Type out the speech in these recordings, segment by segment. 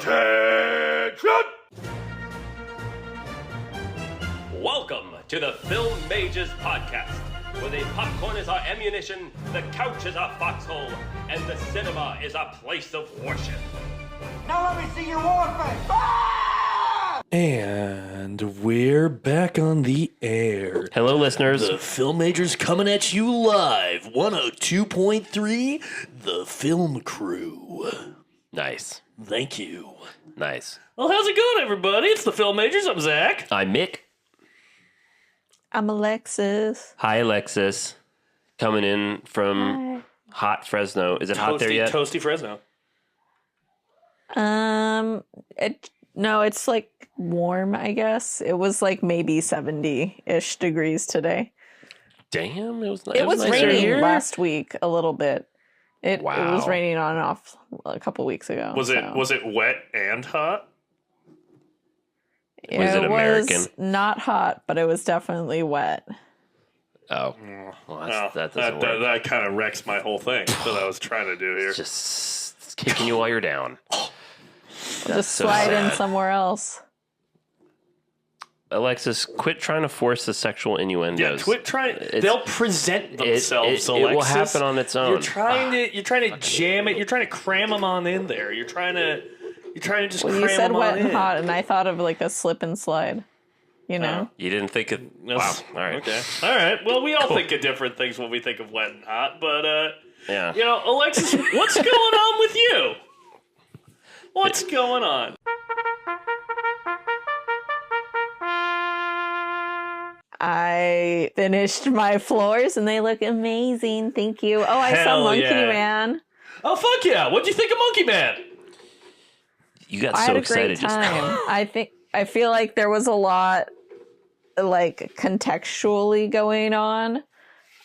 Salutations! Welcome to the Film Mages Podcast, where the popcorn is our ammunition, the couch is our foxhole, and the cinema is our place of worship. Now let me see your war face! Ah! And we're back on the air. Hello, listeners. The Film Majors coming at you live. 102.3, The Film Crew. Nice. Thank you. Nice. Well, how's it going, everybody? It's the Film Majors. I'm Zach. I'm Mick. I'm Alexis. Hi, Alexis. Coming in from hot Fresno. Is it hot there yet? Toasty Fresno. It's like warm, I guess. It was like maybe 70-ish degrees today. Damn, it was nice. It was nicer raining here. last week a little bit. It Wow. was raining on and off a couple weeks ago. Was it wet and hot? Was it American? Was not hot, but it was definitely wet. Oh. Well, that doesn't work. That kind of wrecks my whole thing that I was trying to do here. Just kicking you while you're down. Just so slide sad. in somewhere else. Alexis, quit trying to force the sexual innuendos. Yeah, quit trying. They'll present themselves. It Alexis. will happen on its own. You're trying to jam it. You're trying to cram them on in there. You're trying to just Well, cram you said them wet on and in. hot, and I thought of like a slip and slide. You know? You didn't think of... Wow. All right. Okay. All right. Well, we all think of different things when we think of wet and hot, but Yeah. you know, Alexis, what's going on with you? What's going on? I finished my floors and they look amazing. Thank you. Oh, I Hell saw Monkey yeah. Man. Oh, fuck yeah. What'd you think of Monkey Man? You got I so had a excited great just now. time. I feel like there was a lot like contextually going on.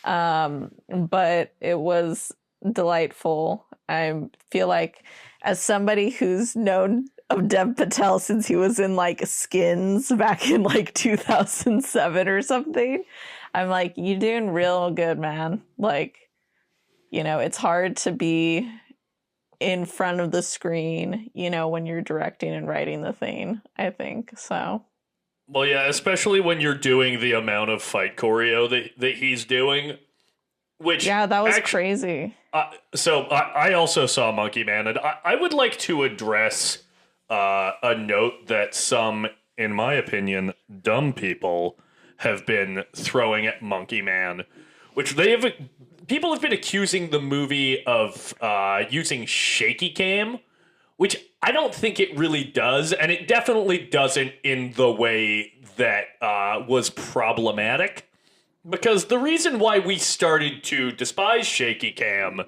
But it was delightful. I feel like as somebody who's known of Dev Patel since he was in like Skins back in like 2007 or something, I'm like, you're doing real good, man. Like, you know, it's hard to be in front of the screen, you know, when you're directing and writing the thing, I think. So, Well, yeah, especially when you're doing the amount of fight choreo that he's doing. Which yeah, that was crazy. So I also saw Monkey Man, and I would like to address a note that some, in my opinion, dumb people have been throwing at Monkey Man, which people have been accusing the movie of using shaky cam, which I don't think it really does, and it definitely doesn't in the way that was problematic. Because the reason why we started to despise shaky cam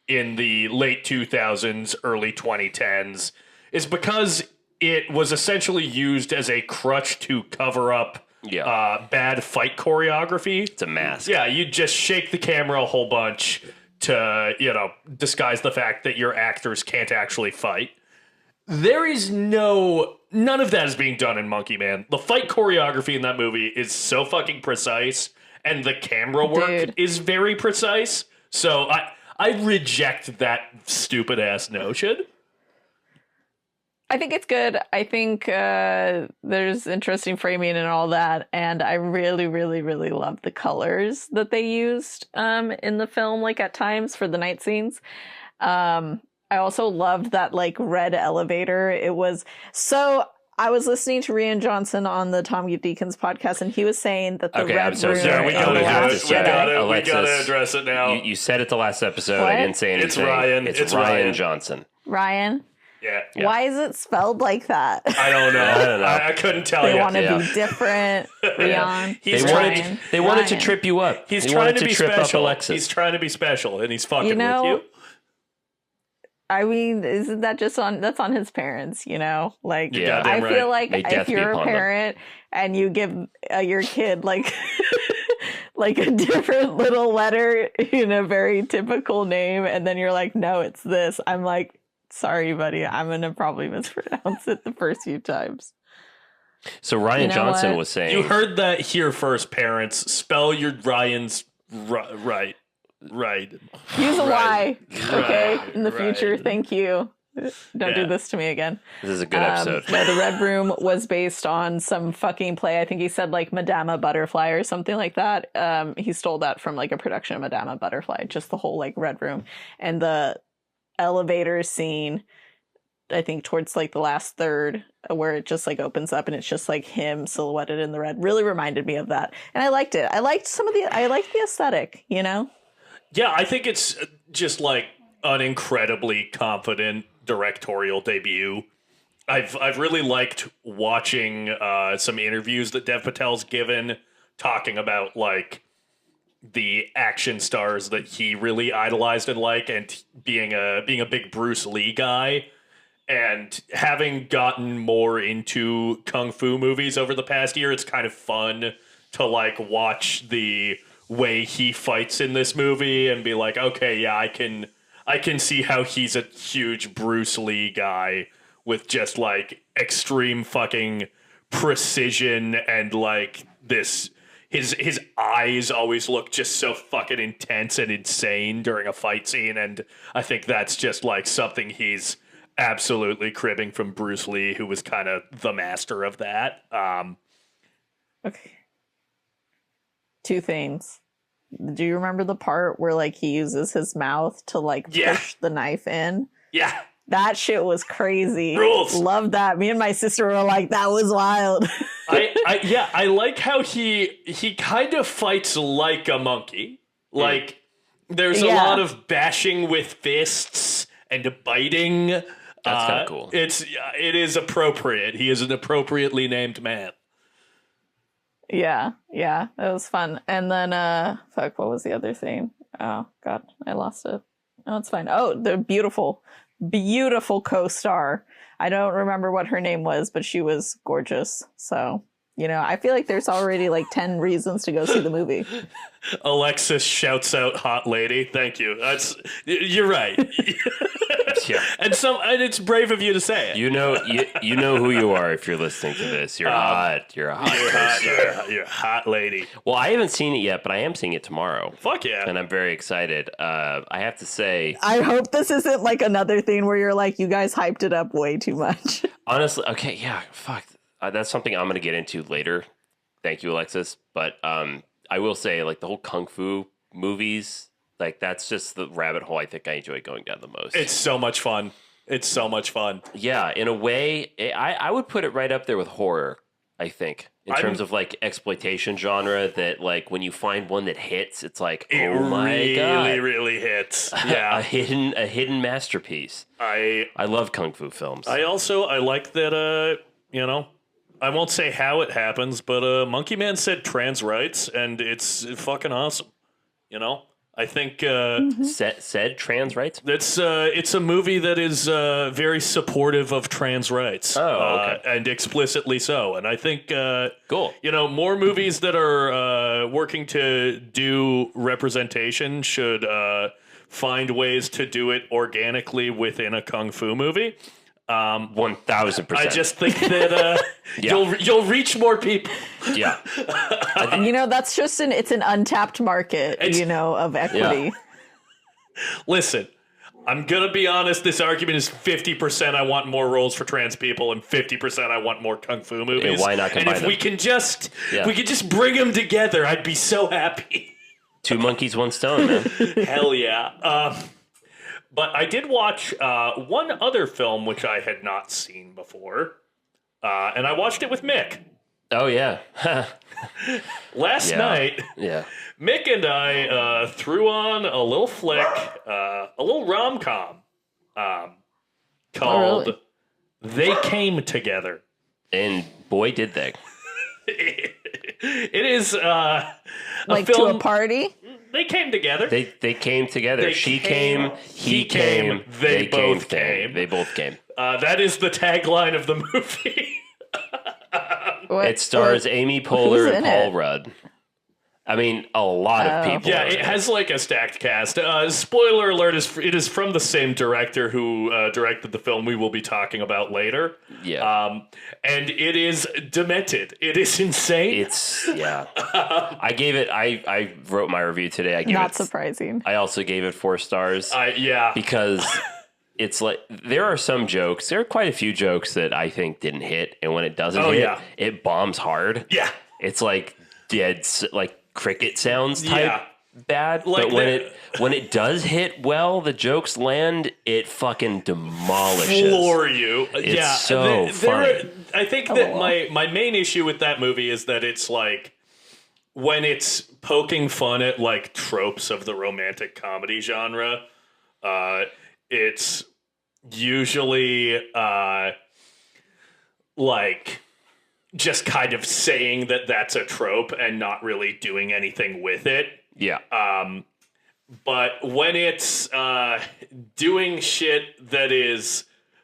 in the late 2000s, early 2010s, is because it was essentially used as a crutch to cover up bad fight choreography. It's a mask. Yeah, you just shake the camera a whole bunch to, you know, disguise the fact that your actors can't actually fight. There is none of that is being done in Monkey Man. The fight choreography in that movie is so fucking precise, and the camera work is very precise. So I reject that stupid ass notion. I think it's good. I think there's interesting framing and all that. And I really, really, really love the colors that they used in the film, like at times for the night scenes. I also loved that like red elevator. It was so... I was listening to Rian Johnson on the Tom Deakins podcast, and he was saying that the red I'm so room... sorry. We gotta Alexis, address it now. You said it the last episode. What? I didn't say anything. It's Ryan. It's Ryan Johnson. Ryan? Yeah. Why is it spelled like that? I don't know. I don't know. I couldn't tell They you. want to be different. Rian. They wanted to Ryan. trip you up. He's They trying wanted to be trip up special. Alexis. He's trying to be special, and he's fucking You know, with you. I mean, isn't that just that's on his parents, you know? Like, Yeah. I Goddamn feel right. like May death if be you're a upon them. parent and you give your kid like like a different little letter in a very typical name, and then you're like, no, it's this. I'm like, sorry, buddy, I'm gonna probably mispronounce it the first few times. So Ryan You know Johnson what? was saying... You heard that here first, parents. Spell your Ryan's right. Use a Right. Y, okay, in the Right. future. Thank you. Don't do this to me again. This is a good episode. No, the Red Room was based on some fucking play. I think he said like Madama Butterfly or something like that. He stole that from like a production of Madama Butterfly, just the whole like Red Room. And the elevator scene, I think towards like the last third where it just like opens up and it's just like him silhouetted in the red really reminded me of that. And I liked it. I liked the aesthetic, you know? Yeah, I think it's just like an incredibly confident directorial debut. I've really liked watching some interviews that Dev Patel's given talking about like the action stars that he really idolized and being a big Bruce Lee guy, and having gotten more into kung fu movies over the past year, it's kind of fun to like watch the way he fights in this movie and be like, okay, yeah, I can see how he's a huge Bruce Lee guy with just like extreme fucking precision and like this. His eyes always look just so fucking intense and insane during a fight scene, and I think that's just like something he's absolutely cribbing from Bruce Lee, who was kind of the master of that. Okay. Two things. Do you remember the part where like he uses his mouth to like push the knife in? Yeah. That shit was crazy. Rules. Love that. Me and my sister were like, that was wild. I like how he kind of fights like a monkey. Like there's a lot of bashing with fists and biting. That's kind of cool. It is appropriate. He is an appropriately named man. Yeah, that was fun. And then, what was the other thing? Oh, God, I lost it. Oh, it's fine. Oh, the beautiful co-star. I don't remember what her name was, but she was gorgeous. So, you know, I feel like there's already like 10 reasons to go see the movie. Alexis shouts out hot lady. Thank you. You're right. Yeah. And it's brave of you to say it. You know who you are if you're listening to this. You're hot. You're a hot. You're a hot lady. Well, I haven't seen it yet, but I am seeing it tomorrow. Fuck yeah. And I'm very excited. I have to say, I hope this isn't like another thing where you're like, you guys hyped it up way too much. Honestly, okay, yeah, fuck. That's something I'm going to get into later. Thank you, Alexis. But I will say, like, the whole kung fu movies, like, that's just the rabbit hole I think I enjoy going down the most. It's so much fun. Yeah, in a way, I would put it right up there with horror, I think, in terms of, like, exploitation genre, that, like, when you find one that hits, it's like, oh my God. It really hits. Yeah. a hidden masterpiece. I love kung fu films. I like that, you know, I won't say how it happens, but Monkey Man said trans rights, and it's fucking awesome. You know? I think said trans rights. It's a movie that is very supportive of trans rights. Oh, okay. And explicitly so. And I think cool. You know, more movies that are working to do representation should find ways to do it organically within a kung fu movie. 1000%. I just think that you'll reach more people. Yeah. You know, that's just it's an untapped market, of equity. Yeah. Listen, I'm going to be honest. This argument is 50% I want more roles for trans people and 50% I want more kung fu movies. Yeah, why not combine and if them? we can just bring them together, I'd be so happy. 2 monkeys, 1 stone, man. Hell yeah. But I did watch one other film which I had not seen before, and I watched it with Mick. Oh, yeah. Last night, Mick and I threw on a little flick, a little rom-com called They Came Together. And boy, did they. It is a like film, to a party? They came together. They came together. She came, he came, they both came. They both came. That is the tagline of the movie. It stars Amy Poehler and Paul Rudd. I mean, a lot of people. Yeah, it has like a stacked cast. Spoiler alert, it is from the same director who directed the film we will be talking about later. Yeah. And it is demented. It is insane. I gave it, I wrote my review today. I gave Not surprising. I also gave it 4 stars. Yeah. Because it's like there are some jokes. There are quite a few jokes that I think didn't hit, and when it doesn't hit, it bombs hard. Yeah, it's like dead, like cricket sounds type bad. Like but when it does hit well, the jokes land. It fucking demolishes. Floor you. It's so funny. I think that my main issue with that movie is that it's like when it's poking fun at like tropes of the romantic comedy genre. It's usually like just kind of saying that that's a trope and not really doing anything with it. Yeah. But when it's doing shit that is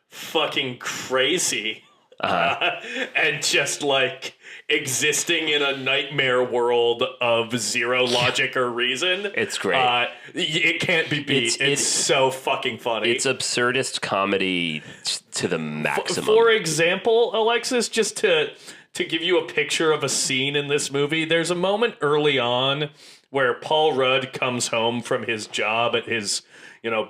fucking crazy and just like existing in a nightmare world of zero logic or reason, it's great. It can't be beat. It's so fucking funny. It's absurdist comedy to the maximum. For example, Alexis, just to give you a picture of a scene in this movie, there's a moment early on where Paul Rudd comes home from his job at his,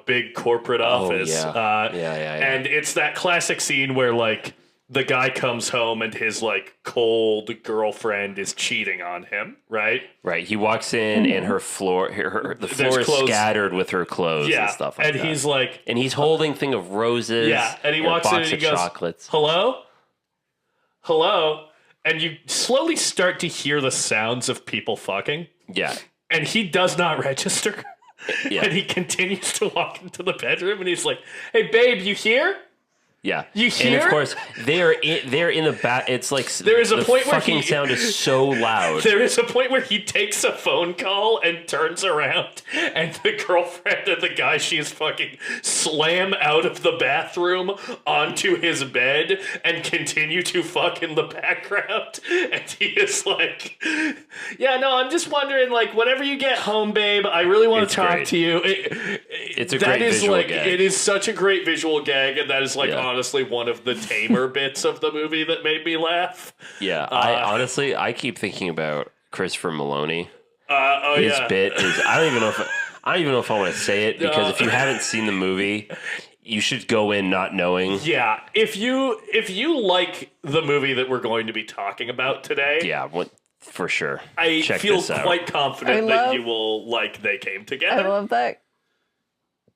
big corporate office. And it's that classic scene where like the guy comes home and his like cold girlfriend is cheating on him, right? Right. He walks in and the floor is scattered with her clothes and stuff like that. And he's like, and he's holding a thing of roses. Yeah. And he walks in and he goes, chocolates. Hello? And you slowly start to hear the sounds of people fucking. Yeah. And he does not register. Yeah. And he continues to walk into the bedroom and he's like, hey babe, you here? Yeah, you hear? And of course, they're in the back. It's like there is a point where fucking sound is so loud. There is a point where he takes a phone call and turns around, and the girlfriend and the guy she's fucking slam out of the bathroom onto his bed and continue to fuck in the background. And he is like, "Yeah, no, I'm just wondering, like, whenever you get home, babe, I really want to talk to you." It's a great visual gag. It is such a great visual gag, and that is like honestly one of the tamer bits of the movie that made me laugh. Yeah, I keep thinking about Christopher Maloney. His bit is I don't even know if I want to say it because if you haven't seen the movie, you should go in not knowing. Yeah, if you like the movie that we're going to be talking about today, for sure. I feel quite confident that you will like They Came Together. I love that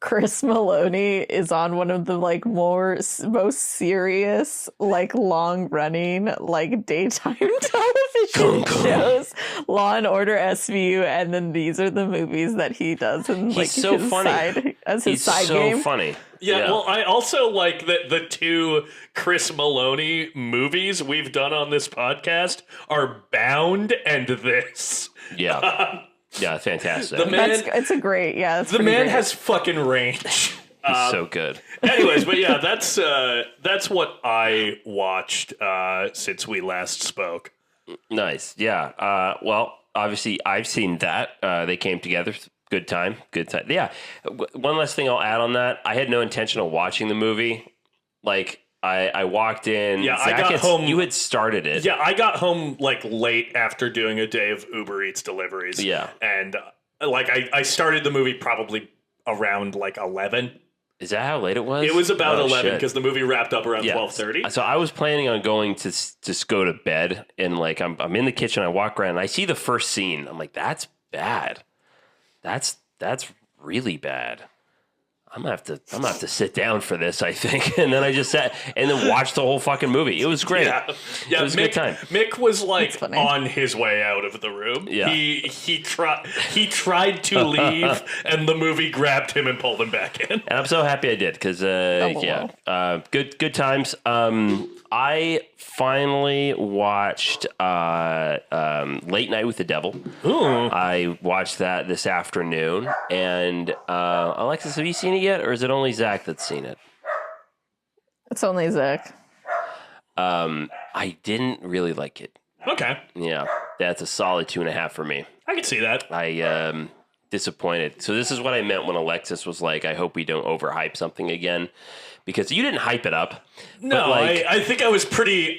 Chris Maloney is on one of the like most serious, like long running, like daytime television shows, Law and Order SVU, and then these are the movies that he does and like so his funny. side as his He's side so game. Funny. Yeah, well, I also like that the two Chris Maloney movies we've done on this podcast are Bound and this. Yeah. Yeah, fantastic. It's a great, the man has fucking range. He's so good. Anyways, but yeah, that's what I watched since we last spoke. Nice. Yeah. Well, obviously, I've seen that. They Came Together. Good time. Yeah. One last thing I'll add on that. I had no intention of watching the movie. Like, I walked in. Yeah, Zach, I got home. You had started it. Yeah, I got home like late after doing a day of Uber Eats deliveries. Yeah, and like I started the movie probably around like 11. Is that how late it was? It was about 11 because the movie wrapped up around 12:30. So I was planning on going to just go to bed, and like I'm in the kitchen. I walk around, and I see the first scene. I'm like, that's bad. That's really bad. I'm gonna have to sit down for this, I think. And then I just sat and then watched the whole fucking movie. It was great. Yeah, it was a good time. Mick was like on his way out of the room. Yeah. He tried to leave, and the movie grabbed him and pulled him back in. And I'm so happy I did because good times. I finally watched Late Night with the Devil. Ooh. I watched that this afternoon. And Alexis, have you seen it yet? Or is it only Zach that's seen it? It's only Zach. I didn't really like it. Okay. Yeah, that's a solid 2.5 for me. I can see that. I disappointed. So this is what I meant when Alexis was like, I hope we don't overhype something again. Because you didn't hype it up. No, like, I think I was pretty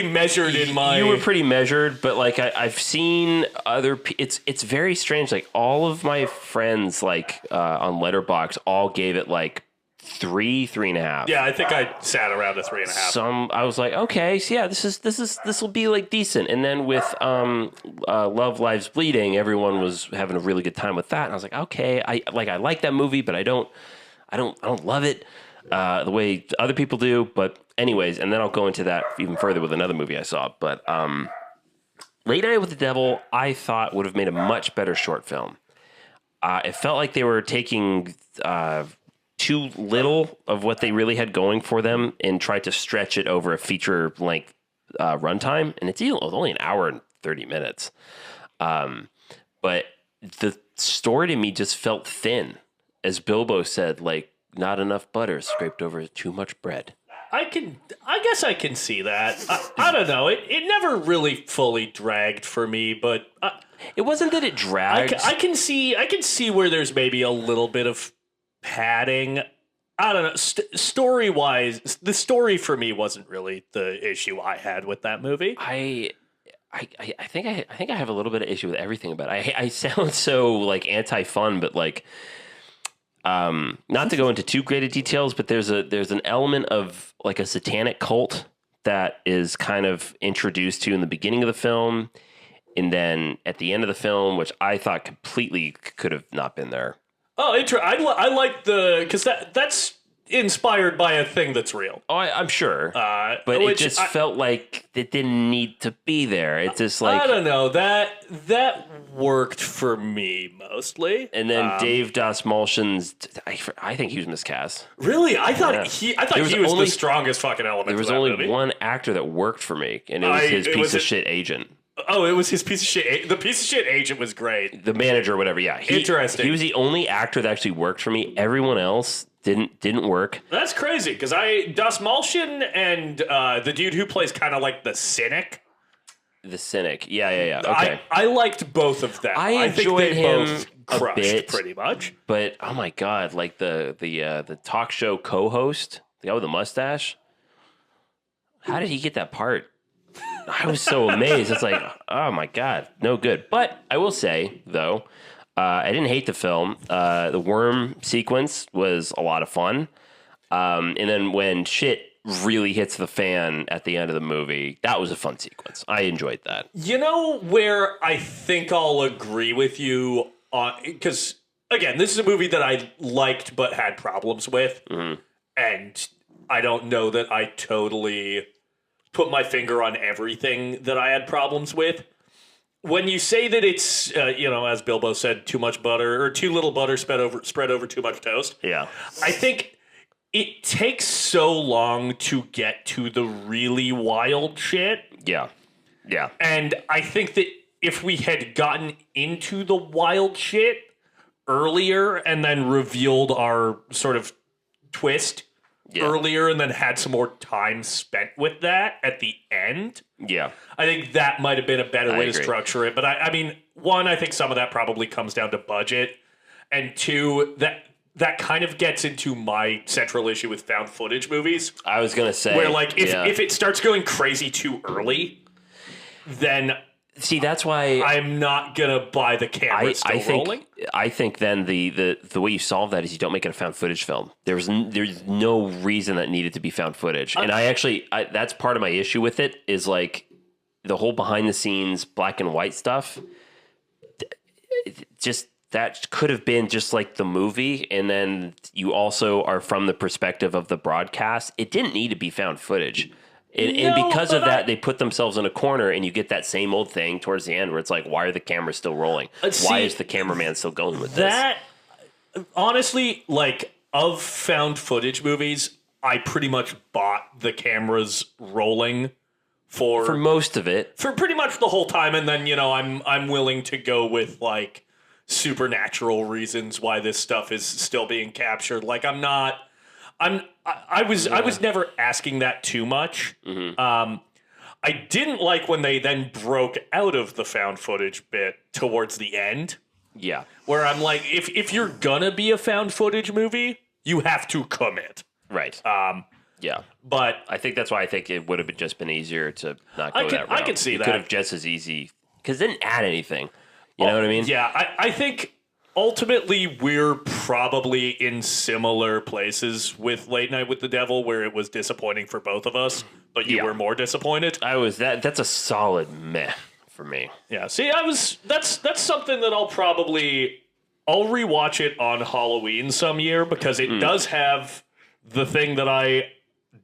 measured in my... You were pretty measured, but like I've seen other... It's very strange. Like all of my friends like on Letterboxd all gave it like three and a half. Yeah, I think I sat around a 3.5. I was like, okay, so yeah, this will be like decent. And then with Love Lives Bleeding, everyone was having a really good time with that. And I was like, okay, I like that movie, but I don't love it the way other people do. But anyways, and then I'll go into that even further with another movie I saw. But Late Night with the Devil, I thought would have made a much better short film. It felt like they were taking too little of what they really had going for them and tried to stretch it over a feature-length runtime. And it's only an hour and 30 minutes. But the story to me just felt thin. As Bilbo said, like, not enough butter scraped over too much bread. I guess I can see that. I don't know. It never really fully dragged for me, but it wasn't that it dragged. I can see where there's maybe a little bit of padding. I don't know. Story wise, the story for me wasn't really the issue I had with that movie. I think I have a little bit of issue with everything about it. I sound so like anti-fun, but like. Not to go into too great of details, but there's an element of like a satanic cult that is kind of introduced to in the beginning of the film, and then at the end of the film, which I thought completely could have not been there. Oh, I like because that's inspired by a thing that's real. Oh, I'm sure, but it just felt like it didn't need to be there. It's just like I don't know that worked for me mostly. And then Dave Dastmalchian's, I think he was miscast. Really, I thought he was the strongest fucking element. There was of that only movie. one actor that worked for me, and it was his piece of shit agent. Oh, it was his piece of shit. The piece of shit agent was great. The manager, or whatever. Yeah, interesting. He was the only actor that actually worked for me. Everyone else didn't work. That's crazy because Dastmalchian and the dude who plays kind of like the cynic. The cynic, yeah. Okay, I liked both of them. I enjoyed think they him both crushed a bit, pretty much. But oh my god, like the talk show co-host, the guy with the mustache. How did he get that part? I was so amazed. It's like, oh my god, no good. But I will say though, I didn't hate the film. The worm sequence was a lot of fun, and then when shit really hits the fan at the end of the movie, that was a fun sequence. I enjoyed that. You know where I think I'll agree with you on, because again, this is a movie that I liked but had problems with, and I don't know that I totally put my finger on everything that I had problems with. When you say that it's, as Bilbo said, too much butter or too little butter spread over too much toast. Yeah, I think it takes so long to get to the really wild shit. Yeah. And I think that if we had gotten into the wild shit earlier and then revealed our sort of twist earlier and then had some more time spent with that at the end, I think that might have been a better way to structure it. But I mean, one, I think some of that probably comes down to budget. And two, that kind of gets into my central issue with found footage movies. I was going to say. Where, like, if it starts going crazy too early, then... See, that's why... I'm not going to buy the camera rolling. I think then the way you solve that is you don't make it a found footage film. There's no reason that needed to be found footage. And that's part of my issue with it is, like, the whole behind-the-scenes black and white stuff, just... That could have been just like the movie, and then you also are from the perspective of the broadcast. It didn't need to be found footage. And because of that, they put themselves in a corner, and you get that same old thing towards the end where it's like, why are the cameras still rolling? Why is the cameraman still going with this? Honestly, like, of found footage movies, I pretty much bought the cameras rolling for most of it. For pretty much the whole time, and then, I'm willing to go with, like, supernatural reasons why this stuff is still being captured. Like, I was never asking that too much. I didn't like when they then broke out of the found footage bit towards the end. Yeah. Where I'm like, if you're gonna be a found footage movie, you have to commit. Right. Yeah. But I think that's why I think it would have just been easier to not go that route. I could see that. It could have just as easy, because it didn't add anything. You know what I mean? Yeah, I think ultimately, we're probably in similar places with Late Night with the Devil, where it was disappointing for both of us, but you were more disappointed. That's a solid meh for me. Yeah. See, that's something that I'll rewatch it on Halloween some year, because it does have the thing that I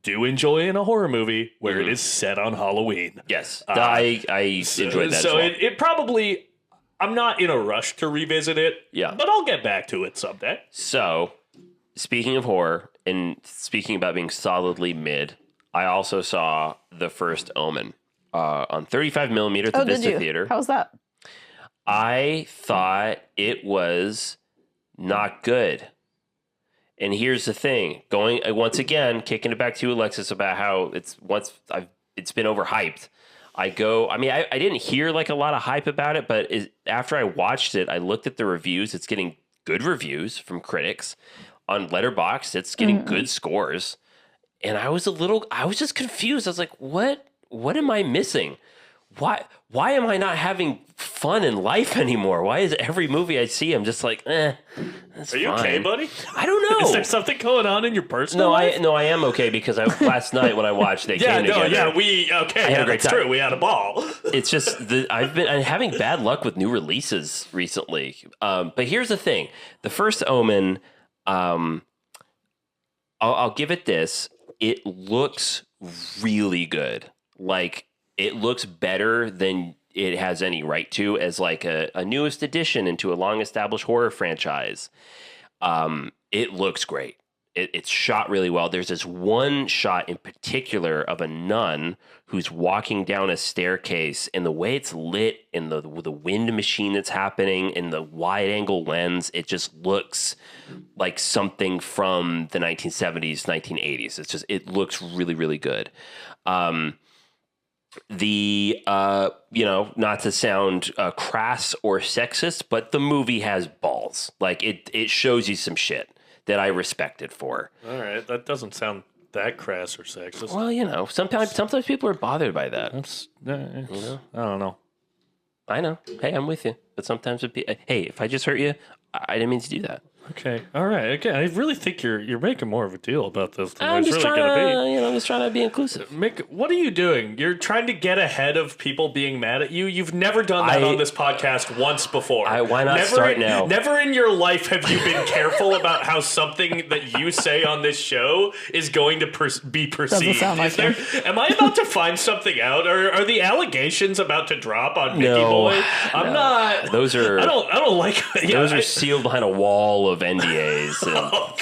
do enjoy in a horror movie, where it is set on Halloween. Yes, I enjoyed that. So as well. it probably. I'm not in a rush to revisit it, but I'll get back to it someday. So, speaking of horror, and speaking about being solidly mid, I also saw The First Omen on 35 millimeter at the Vista Theater. How was that? I thought it was not good. And here's the thing: going once again, kicking it back to you, Alexis, about how it's been overhyped. I didn't hear like a lot of hype about it, but after I watched it, I looked at the reviews. It's getting good reviews from critics. On Letterboxd, it's getting good scores. And I was just confused. I was like, what am I missing? Why am I not having fun in life anymore? Why is every movie I see, I'm just like, that's Are you fine. okay, buddy? I don't know. Is there something going on in your personal life? I am okay, because last night when I watched, they came together. I had a great time. True. We had a ball. It's just I'm having bad luck with new releases recently. But here's the thing: The First Omen, I'll give it this. It looks really good. Like, it looks better than it has any right to, as like a newest addition into a long-established horror franchise. It looks great. It's shot really well. There's this one shot in particular of a nun who's walking down a staircase, and the way it's lit, and the wind machine that's happening, and the wide-angle lens, it just looks like something from the 1970s, 1980s. It looks really, really good. Not to sound crass or sexist, but the movie has balls. Like, it shows you some shit that I respect it for. All right, that doesn't sound that crass or sexist. Well, sometimes people are bothered by that. I don't know. I know. Hey, I'm with you. But sometimes if I just hurt you, I didn't mean to do that. Okay. All right. Okay. I really think you're making more of a deal about this than I'm it's just really going to be. I'm just trying to be inclusive. What are you doing? You're trying to get ahead of people being mad at you? You've never done that on this podcast once before. Why not start now? Never in your life have you been careful about how something that you say on this show is going to be perceived. Doesn't sound like him. Am I about to find something out? Or are the allegations about to drop on Mickey Boy? I'm not. Those are. I don't like. Those are sealed behind a wall of NDAs. Oh,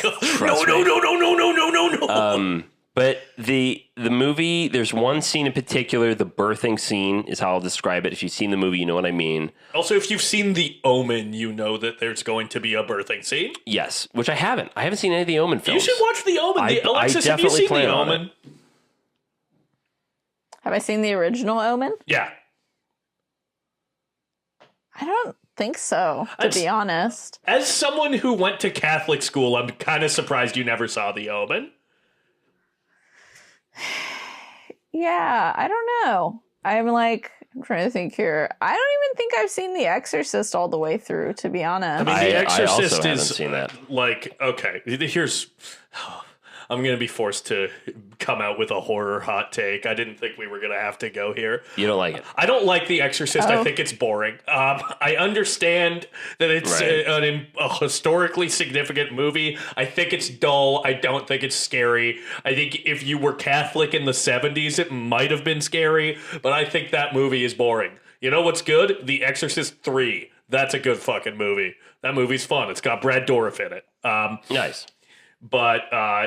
no. But the movie, there's one scene in particular, the birthing scene is how I'll describe it. If you've seen the movie, you know what I mean. Also, if you've seen The Omen, you know that there's going to be a birthing scene. Yes, which I haven't. I haven't seen any of the Omen films. You should watch The Omen. Alexis, have you seen The Omen? Have I seen the original Omen? Yeah. I don't think so, to be honest. As someone who went to Catholic school, I'm kind of surprised you never saw The Omen. Yeah, I don't know. I'm trying to think here. I don't even think I've seen The Exorcist all the way through, to be honest. I mean, The Exorcist also is haven't seen that. Okay, here's... I'm going to be forced to come out with a horror hot take. I didn't think we were going to have to go here. You don't like it? I don't like The Exorcist. I think it's boring. I understand that it's a historically significant movie. I think it's dull. I don't think it's scary. I think if you were Catholic in the 70s, it might have been scary, but I think that movie is boring. You know what's good? The Exorcist 3. That's a good fucking movie. That movie's fun. It's got Brad Dourif in it. Nice. But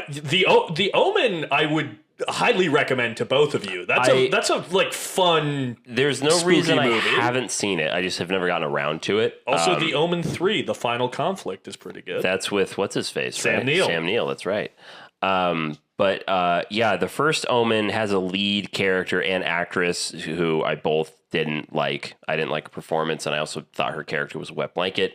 the Omen, I would highly recommend to both of you. That's a fun. There's no reason movie. I haven't seen it. I just have never gotten around to it. Also, The Omen 3, The Final Conflict, is pretty good. That's with what's his face, Sam right? Neill. Sam Neill. That's right. But The First Omen has a lead character and actress who I both didn't like. I didn't like her performance, and I also thought her character was a wet blanket.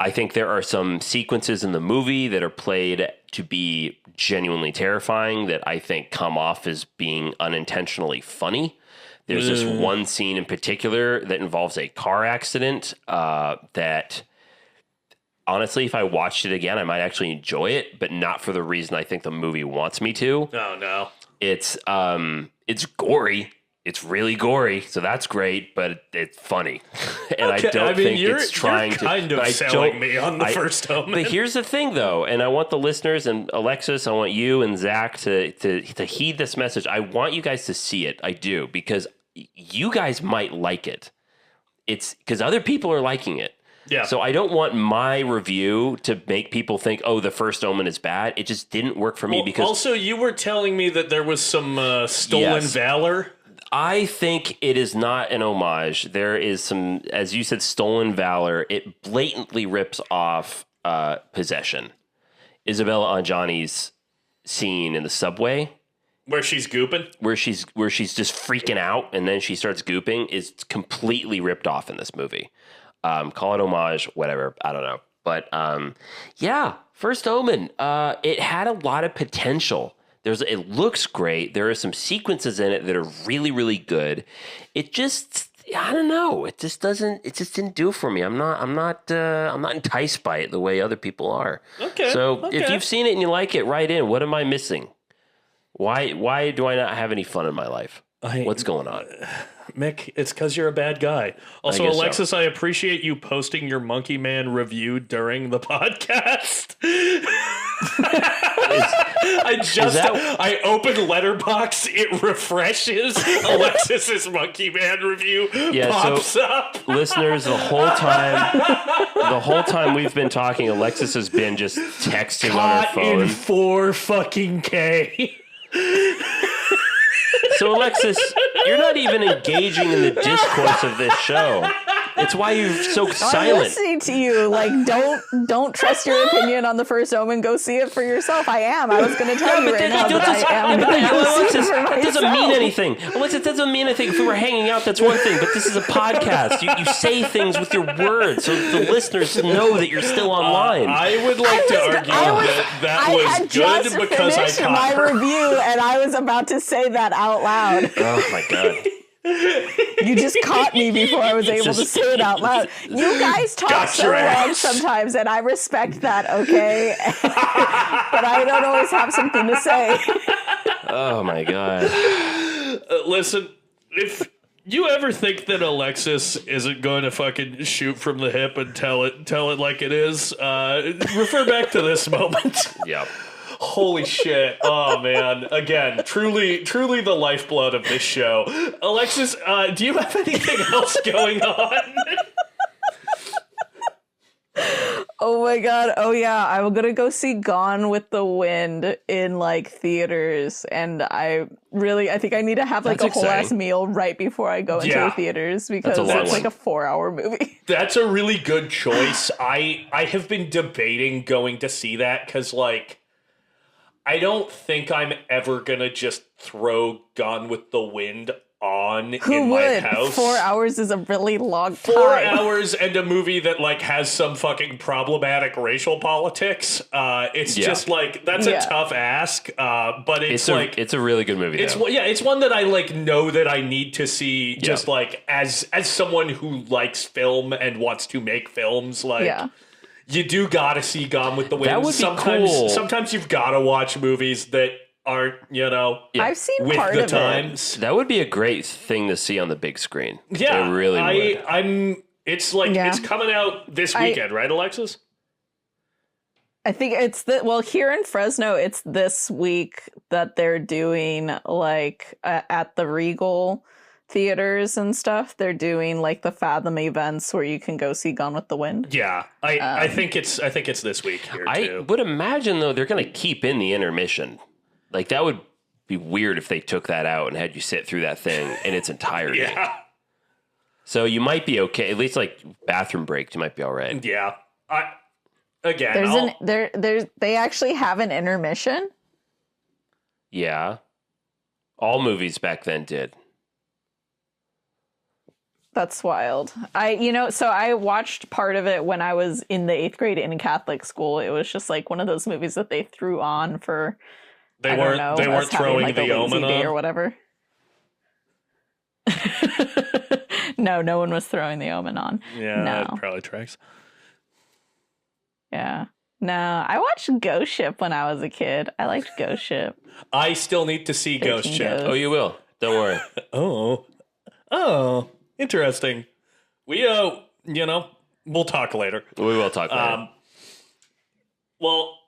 I think there are some sequences in the movie that are played to be genuinely terrifying that I think come off as being unintentionally funny. There's this one scene in particular that involves a car accident that, honestly, if I watched it again, I might actually enjoy it, but not for the reason I think the movie wants me to. Oh, no. It's gory. It's really gory, so that's great, but it's funny. And Okay, I don't think you're, it's trying you're kind to... of selling me on the first Omen. But here's the thing, though, and I want the listeners, and Alexis, I want you and Zach to heed this message. I want you guys to see it. I do, because you guys might like it. It's because other people are liking it. Yeah. So I don't want my review to make people think, oh, the first Omen is bad. It just didn't work for me because... Also, you were telling me that there was some stolen valor. I think it is not an homage. There is some, as you said, stolen valor. It blatantly rips off Possession. Isabella Adjani's scene in the subway, where she's gooping, where she's just freaking out, and then she starts gooping, is completely ripped off in this movie. Call it homage, whatever. I don't know, but yeah, First Omen. It had a lot of potential. It looks great. There are some sequences in it that are really, really good. It just, I don't know. It just didn't do it for me. I'm not enticed by it the way other people are. Okay. So if you've seen it and you like it, write in. What am I missing? Why do I not have any fun in my life? What's going on? Mick, it's because you're a bad guy. Also, Alexis, so. I appreciate you posting your Monkey Man review during the podcast. I open Letterbox, it refreshes. Alexis's Monkey Man review pops up. Listeners, the whole time we've been talking, Alexis has been just texting on her phone. In 4 fucking K. So, Alexis, you're not even engaging in the discourse of this show. It's why you're so silent. I'm listening to you. Like, don't trust your opinion on the First Omen. Go see it for yourself. I am. I was going to tell you right now that I am. Alexis, that doesn't mean anything. Alexis, that doesn't mean anything. If we were hanging out, that's one thing. But this is a podcast. You say things with your words, so the listeners know that you're still online. I would like to argue that was good because I caught my her. review, and I was about to say that out loud. Oh my god. You just caught me before I was able to say it out loud. You guys talk so long sometimes, and I respect that, okay? But I don't always have something to say. Oh my god. Listen, if you ever think that Alexis isn't going to fucking shoot from the hip and tell it like it is, refer back to this moment. Yep. Holy shit. Oh, man. Again, truly the lifeblood of this show. Alexis, do you have anything else going on? Oh, my God. Oh, yeah. I'm going to go see Gone with the Wind in, like, theaters. And I think I need to have, like, a whole ass meal right before I go into the theaters because it's, like, a 4-hour movie. That's a really good choice. I have been debating going to see that because, like, I don't think I'm ever gonna just throw Gone with the Wind on in my house. 4 hours is a really long time. 4 hours and a movie that like has some fucking problematic racial politics. It's just like that's a tough ask. But it's a really good movie. It's one that I like know that I need to see. Just like as someone who likes film and wants to make films, like. Yeah. You do gotta see Gone with the Wind. That would be cool. Sometimes you've gotta watch movies that aren't, I've seen with part the of times. That would be a great thing to see on the big screen. Yeah, it really would. It's coming out this weekend, right, Alexis? I think it's here in Fresno, it's this week that they're doing like at the Regal theaters and stuff. They're doing like the Fathom events where you can go see Gone with the Wind. Yeah, I think it's this week here too. I would imagine though they're going to keep in the intermission. Like that would be weird if they took that out and had you sit through that thing in its entirety. Yeah. So you might be okay. At least like bathroom breaks, you might be all right. Yeah. They actually have an intermission. Yeah. All movies back then did. That's wild. So I watched part of it when I was in the 8th grade in Catholic school. It was just like one of those movies that they threw on for. They weren't throwing like the Omen on or whatever. No one was throwing the Omen on. Yeah, No. that probably tracks. Yeah. No, I watched Ghost Ship when I was a kid. I liked Ghost Ship. I still need to see Ghost 13 Ship. Ghosts. Oh, you will. Don't worry. Oh, interesting. We, we'll talk later. We will talk later. Well,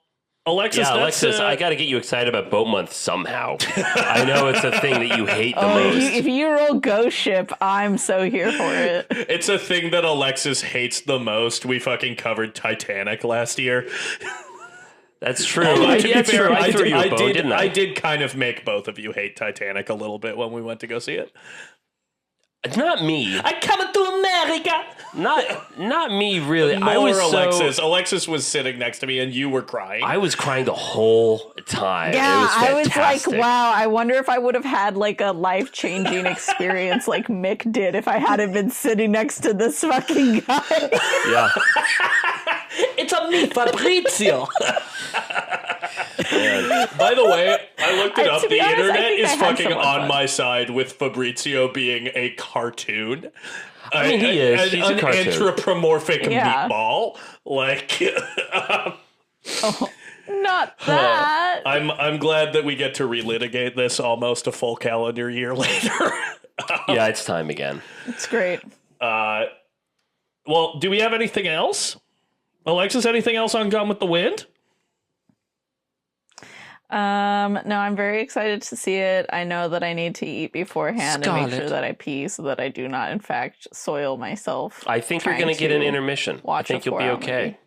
Alexis, Yeah, that's, Alexis, I got to get you excited about Boat Month somehow. I know it's a thing that you hate the most. If you roll Ghost Ship, I'm so here for it. it's a thing that Alexis hates the most. We fucking covered Titanic last year. That's true. To be That's fair, true. I threw you a bone, didn't I? I did kind of make both of you hate Titanic a little bit when we went to go see it. Not me. I come to America. Not me, really. I More was Alexis. Alexis was sitting next to me, and you were crying. I was crying the whole time. Yeah, it was I was fantastic. like, wow, I wonder if I would have had like a life-changing experience like Mick did if I hadn't been sitting next to this fucking guy. Yeah. It's a me, Fabrizio. By the way, I looked it up. To The be honest, I internet think is I had fucking so much on fun. my side with Fabrizio being a cartoon. I mean, he is. He's a an cartoon. anthropomorphic Yeah. meatball. Like, Not that. I'm glad that we get to relitigate this almost a full calendar year later. Yeah, it's time again. It's great. Well, do we have anything else? Alexis, anything else on Gone with the Wind? No, I'm very excited to see it. I know that I need to eat beforehand and make sure Scarlet. that I pee so that I do not, in fact, soil myself. I think you're trying going to get an to intermission. I watch think a you'll be 4-hour okay. movie.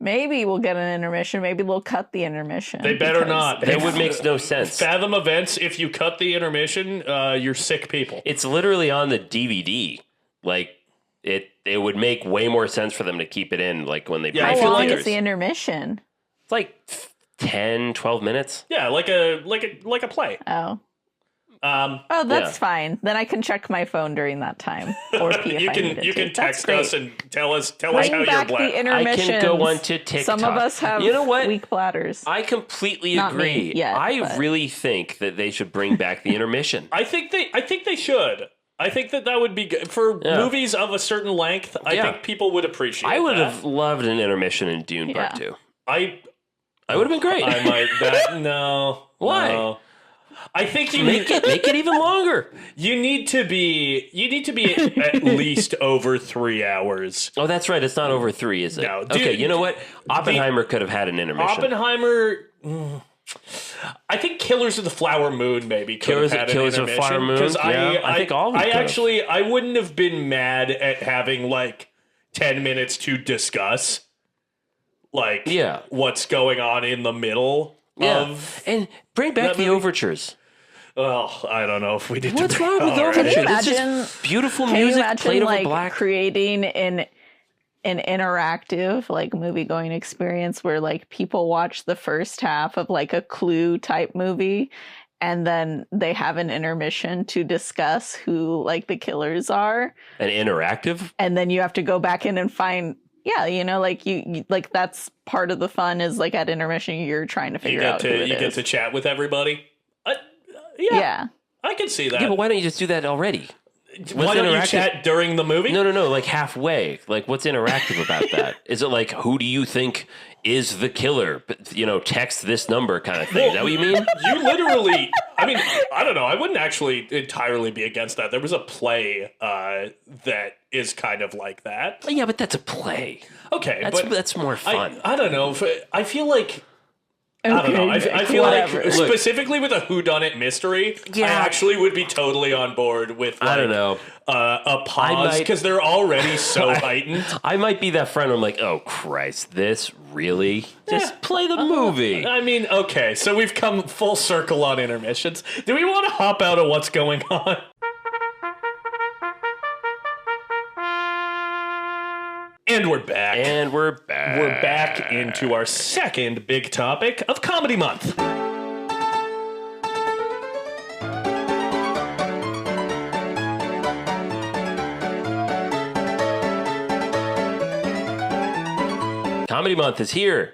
Maybe we'll get an intermission. Maybe they'll cut the intermission. They better because not. That would make no sense. Fathom Events, if you cut the intermission, you're sick people. It's literally on the DVD. Like, it would make way more sense for them to keep it in, like, when they Yeah, play I How feel long like is the intermission? It's like 10, 12 minutes. Yeah, like a play. Oh. Um, Oh, that's Yeah. fine. Then I can check my phone during that time, or pee if you I need can it you to. can text That's us great. and tell us how Bring you're back the black. I intermissions. can go on to TikTok. Some of us have You know what? weak bladders. I completely Not me agree. yet, I but- really think that they should bring back the intermission. I think they should. I think that would be good for Yeah. movies of a certain length. I Yeah. think people would appreciate. I would that. have loved an intermission in Dune Part Yeah. 2. I That would have been great. I might. No. Why? No. I think you make it even longer. You need to be at least over 3 hours. Oh, that's right. It's not over 3, is it? No, Okay, dude, you know what? Oppenheimer could have had an intermission. Oppenheimer. I think Killers of the Flower Moon maybe could Killers- have had Killers an of the intermission. Flower Moon? 'Cause Yeah, I think all of them I could've. actually I wouldn't have been mad at having like 10 minutes to discuss like Yeah. what's going on in the middle Yeah. of. And bring back that the movie? overtures. Well, I don't know if we did. What's to wrong with all right. overtures? Can you It's just imagine- beautiful Can you music imagine played over like black. creating an interactive like movie going experience where like people watch the first half of like a Clue type movie and then they have an intermission to discuss who like the killers are, An interactive? and then you have to go back in and find like you like that's part of the fun is like at intermission you're trying to You figure get out to who it you get is. to chat with everybody. Yeah, I can see that. Yeah, but why don't you just do that already? Why don't you interactive? chat during the movie? No, like halfway. Like, what's interactive about that? Is it like, who do you think is the killer? But, text this number kind of thing. Is that what you mean? You literally, I mean, I don't know. I wouldn't actually entirely be against that. There was a play that is kind of like that. Yeah, but that's a play. Okay, That's more fun. I don't know. I feel like. I don't know. I feel whatever. like specifically with a whodunit mystery, I actually would be totally on board with. Like, I don't know. A pause might- because they're already so heightened. I might be that friend. I'm like, oh Christ, this really? Just play the movie. I mean, okay, so we've come full circle on intermissions. Do we want to hop out of what's going on? And we're back. And we're back. We're back into our second big topic of Comedy Month. Comedy Month is here.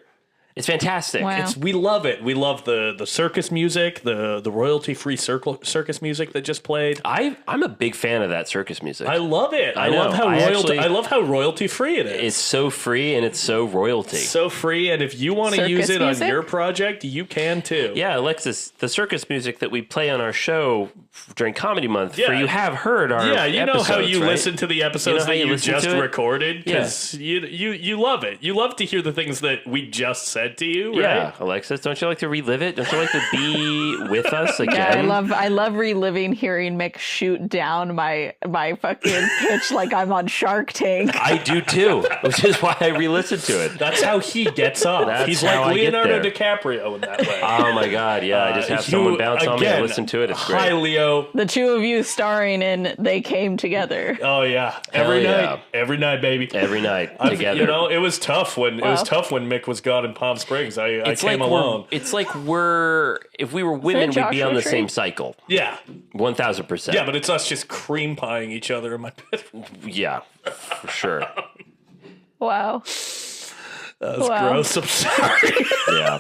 It's fantastic. Wow. We love it. We love the circus music, the royalty-free circus music that just played. I'm a big fan of that circus music. I love it. I know. love how I love how royalty-free it is. It's so free and it's so royalty. So free, and if you want to Circus use it music? on your project, you can too. Yeah, Alexis, the circus music that we play on our show during Comedy Month, Yeah. for you have heard our You know how you right? listen to the episodes how that you you listen just to it? recorded because you love it. You love to hear the things that we just said to you, right? Yeah, Alexis, don't you like to relive it? Don't you like to be with us again? Yeah, I love reliving hearing Mick shoot down my fucking pitch like I'm on Shark Tank. I do too, which is why I re-listen to it. That's how he gets off. That's He's how like I get Leonardo there. DiCaprio in that way. Oh my god, yeah! I just have someone bounce on me and listen to it. It's Hi, great. Leo. The two of you starring in They Came Together. Oh yeah, Hell yeah. every night, baby. Every night I've- together. You know, it was tough when Wow. Mick was gone in Palm Springs. I came like along. It's like if we were women, we'd be Joshua on the Tree? same cycle. Yeah, 1000%. yeah, but it's us just cream pieing each other in my bedroom. Yeah, for sure. Wow. That was Wow. gross. I'm sorry. Yeah.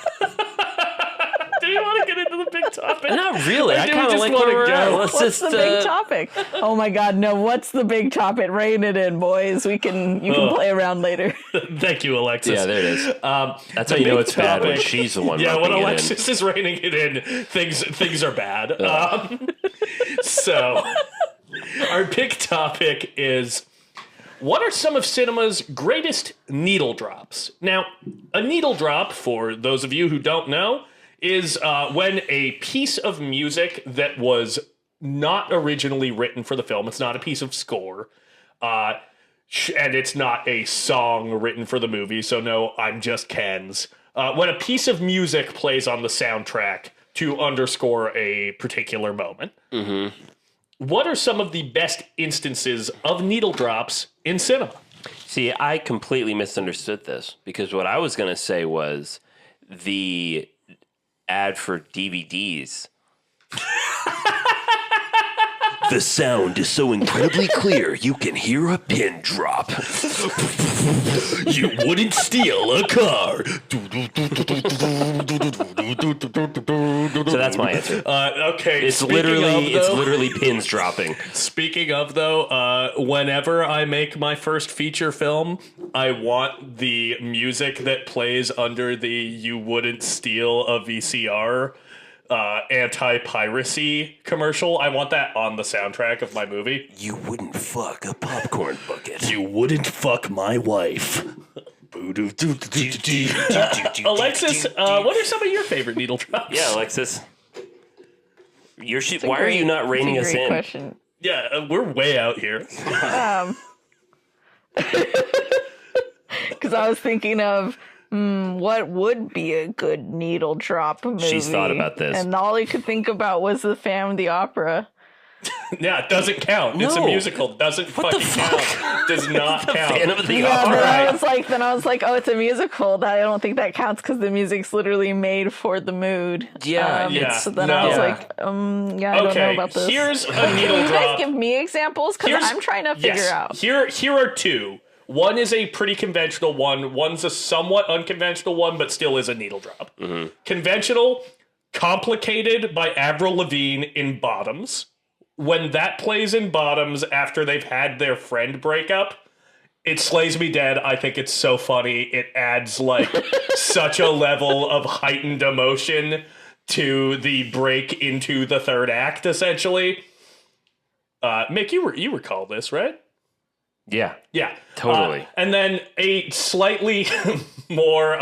Do you want to get into the big topic? Not really. I do kind of just like wanna where we're at. go. Let's What's just the big topic? Oh my god, no, what's the big topic? Rein it in, boys. You can play around later. Thank you, Alexis. Yeah, there it is. That's how you big know it's bad when topic- she's the one. Yeah, when roping it in. Alexis is reining it in, things are bad. So, our big topic is: what are some of cinema's greatest needle drops? Now, a needle drop, for those of you who don't know, is when a piece of music that was not originally written for the film, it's not a piece of score, and it's not a song written for the movie, so no, I'm just Ken's. When a piece of music plays on the soundtrack to underscore a particular moment. Mm-hmm. What are some of the best instances of needle drops in cinema? See, I completely misunderstood this because what I was going to say was the ad for DVDs. The sound is so incredibly clear, you can hear a pin drop. You wouldn't steal a car. So that's my answer. Okay, It's literally pins dropping. Speaking of, though, whenever I make my first feature film, I want the music that plays under the "You Wouldn't Steal a VCR" anti-piracy commercial. I want that on the soundtrack of my movie. You wouldn't fuck a popcorn bucket. You wouldn't fuck my wife. Alexis, what are some of your favorite needle drops? Yeah, Alexis. Why are you not reining us in? Question. Yeah, we're way out here. Because I was thinking of what would be a good needle drop movie. She's thought about this. And all I could think about was the Phantom of the Opera. Yeah, it doesn't count. It's a No. musical. Doesn't fucking count. Does not count. Phantom of the Yeah, Opera. then I was like, oh, it's a musical. I don't think that counts because the music's literally made for the mood. Yeah, yeah. So then No. I was Yeah. like, I don't know about this. Here's a Can needle you drop. guys give me examples? Because I'm trying to figure out. Here are two. One is a pretty conventional one. One's a somewhat unconventional one, but still is a needle drop. Mm-hmm. Conventional, Complicated by Avril Lavigne in Bottoms. When that plays in Bottoms after they've had their friend break up, it slays me dead. I think it's so funny. It adds like such a level of heightened emotion to the break into the third act, essentially. Mick, you recall this, right? Yeah. Yeah. Totally. And then a slightly more,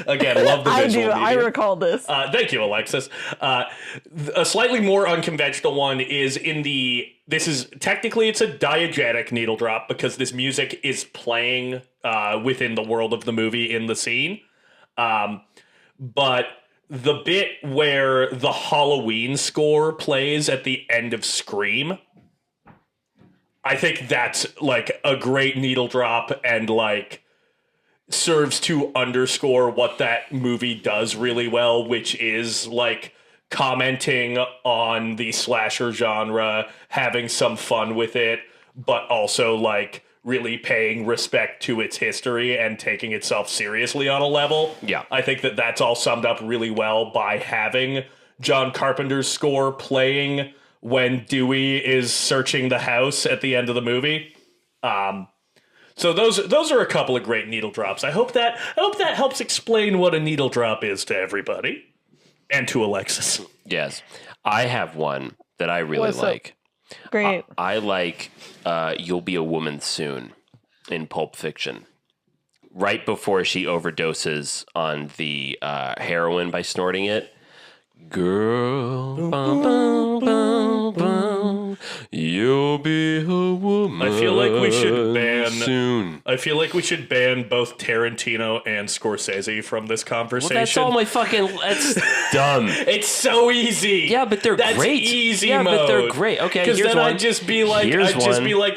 again, love the I visual do. I medium. recall this. Thank you, Alexis. A slightly more unconventional one is technically it's a diegetic needle drop because this music is playing within the world of the movie in the scene. But the bit where the Halloween score plays at the end of Scream, I think that's like a great needle drop and like serves to underscore what that movie does really well, which is like commenting on the slasher genre, having some fun with it, but also like really paying respect to its history and taking itself seriously on a level. Yeah. I think that that's all summed up really well by having John Carpenter's score playing when Dewey is searching the house at the end of the movie. So those are a couple of great needle drops. I hope that helps explain what a needle drop is to everybody and to Alexis. Yes. I have one that I really What's up? like. Great. I like You'll Be a Woman Soon in Pulp Fiction. Right before she overdoses on the heroin by snorting it. Girl, bum, bum, bum, bum, you'll be a woman. I feel like we should ban soon. I feel like we should ban both Tarantino and Scorsese from this conversation. Well, that's all my fucking. That's dumb. It's so easy. Yeah, but they're That's great. easy yeah, mode. but they're great. Okay, because here's then one. I'd just be like,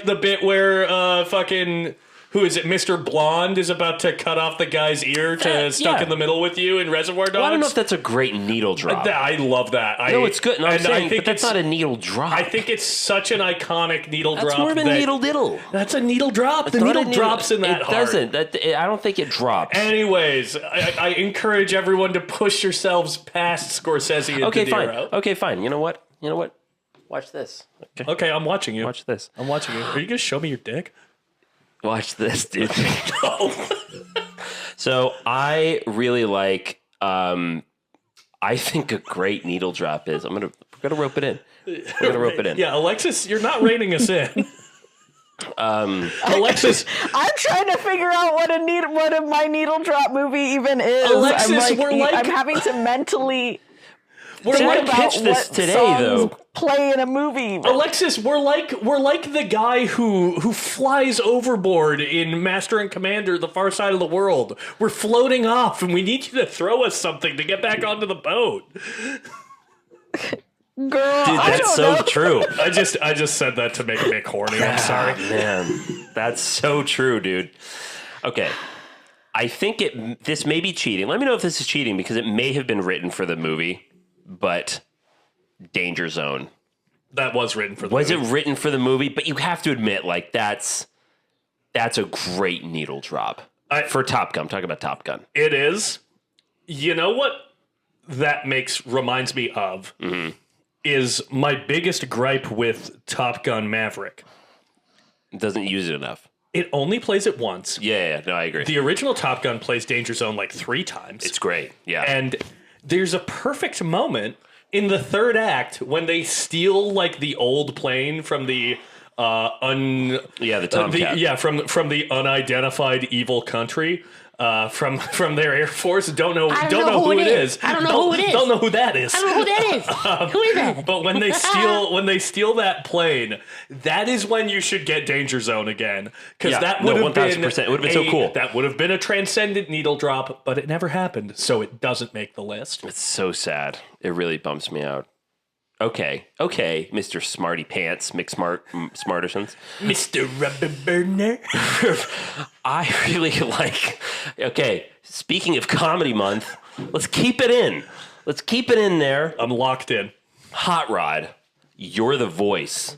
the bit where fucking. Who is it? Mr. Blonde is about to cut off the guy's ear to stuck in the middle with you in Reservoir Dogs. Well, I don't know if that's a great needle drop. I love that. No, it's good. No, I'm saying, I think but that's not a needle drop. I think it's such an iconic needle that's drop. more of a needle diddle. That's a needle drop. The Not needle a drops in that It hard. doesn't. I don't think it drops. Anyways, I encourage everyone to push yourselves past Scorsese and Okay, De fine. Niro. Okay, fine. You know what? Watch this. Okay, I'm watching you. Watch this. I'm watching you. Are you gonna show me your dick? Watch this, dude. No. So I really like. I think a great needle drop is. We're gonna rope it in. We're gonna rope it in. Yeah, Alexis, you're not reining us in. Alexis, I'm trying to figure out what my needle drop movie even is. Alexis, I'm having to mentally we're think like about pitch this what today, songs though. play in a movie. Alexis, we're like the guy who flies overboard in Master and Commander: The Far Side of the World. We're floating off, and we need you to throw us something to get back onto the boat. Girl, Dude, I that's don't so know. true. I just said that to make Mick horny. I'm sorry. Ah, man, that's so true, dude. Okay, I think this may be cheating. Let me know if this is cheating because it may have been written for the movie, but Danger Zone. That was written for the Was movie. it written for the movie? But you have to admit, like that's a great needle drop for Top Gun. I'm talking about Top Gun. It is. You know what that reminds me of is my biggest gripe with Top Gun Maverick. It doesn't use it enough. It only plays it once. Yeah, no, I agree. The original Top Gun plays Danger Zone like 3 times. It's great. Yeah. And there's a perfect moment in the third act when they steal like the old plane from the the Tomcat. from the unidentified evil country. From their Air Force, don't know who it is. I don't know who it is. Don't know who that is. I don't know who that is. Who is that? But when they steal that plane, that is when you should get Danger Zone again, because that would have been 1000%. It would have been so cool. That would have been a transcendent needle drop, but it never happened, so it doesn't make the list. It's so sad. It really bumps me out. Okay, Mr. Smarty Pants, Smartisons. Mr. Rubber Burner. I really like. Okay, speaking of comedy month, let's keep it in. Let's keep it in there. I'm locked in. Hot Rod, you're the voice.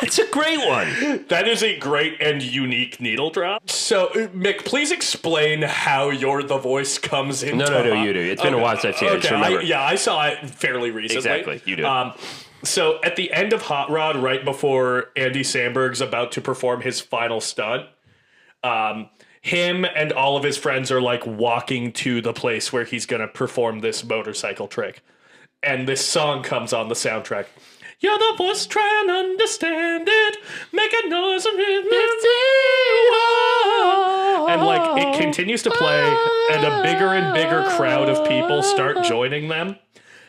That's a great one. That is a great and unique needle drop. So, Mick, please explain how You're the Voice comes into No, you do. It's been a while since I've seen it. Just remember. I saw it fairly recently. Exactly, you do. So, at the end of Hot Rod, right before Andy Samberg's about to perform his final stunt, him and all of his friends are like walking to the place where he's going to perform this motorcycle trick. And this song comes on the soundtrack. You're the voice, try and understand it. Make a noise and like it continues to play, and a bigger and bigger crowd of people start joining them.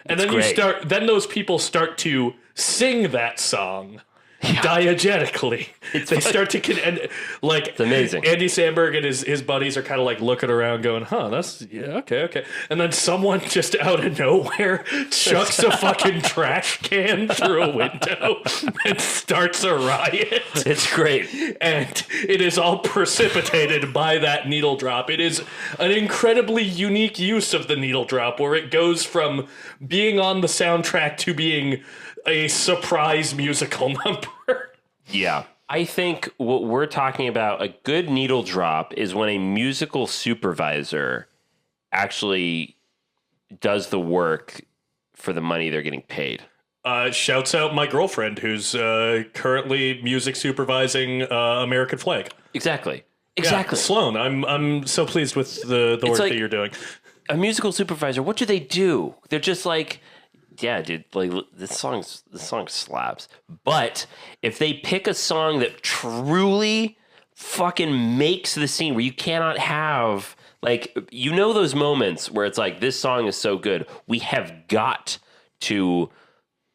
And then those people start to sing that song. Diegetically, they start to it's amazing. Andy Samberg and his buddies are kind of like looking around, going, "Huh, that's okay." And then someone just out of nowhere chucks a fucking trash can through a window and starts a riot. It's great, and it is all precipitated by that needle drop. It is an incredibly unique use of the needle drop, where it goes from being on the soundtrack to being a surprise musical number. Yeah. I think what we're talking about, a good needle drop, is when a musical supervisor actually does the work for the money they're getting paid. Shouts out my girlfriend who's currently music supervising American Flag. Exactly. Yeah, Sloan, I'm so pleased with the work that you're doing. A musical supervisor, what do? They're just like, yeah, dude, like this song slaps. But if they pick a song that truly fucking makes the scene where you cannot have, like, you know, those moments where it's like, this song is so good, we have got to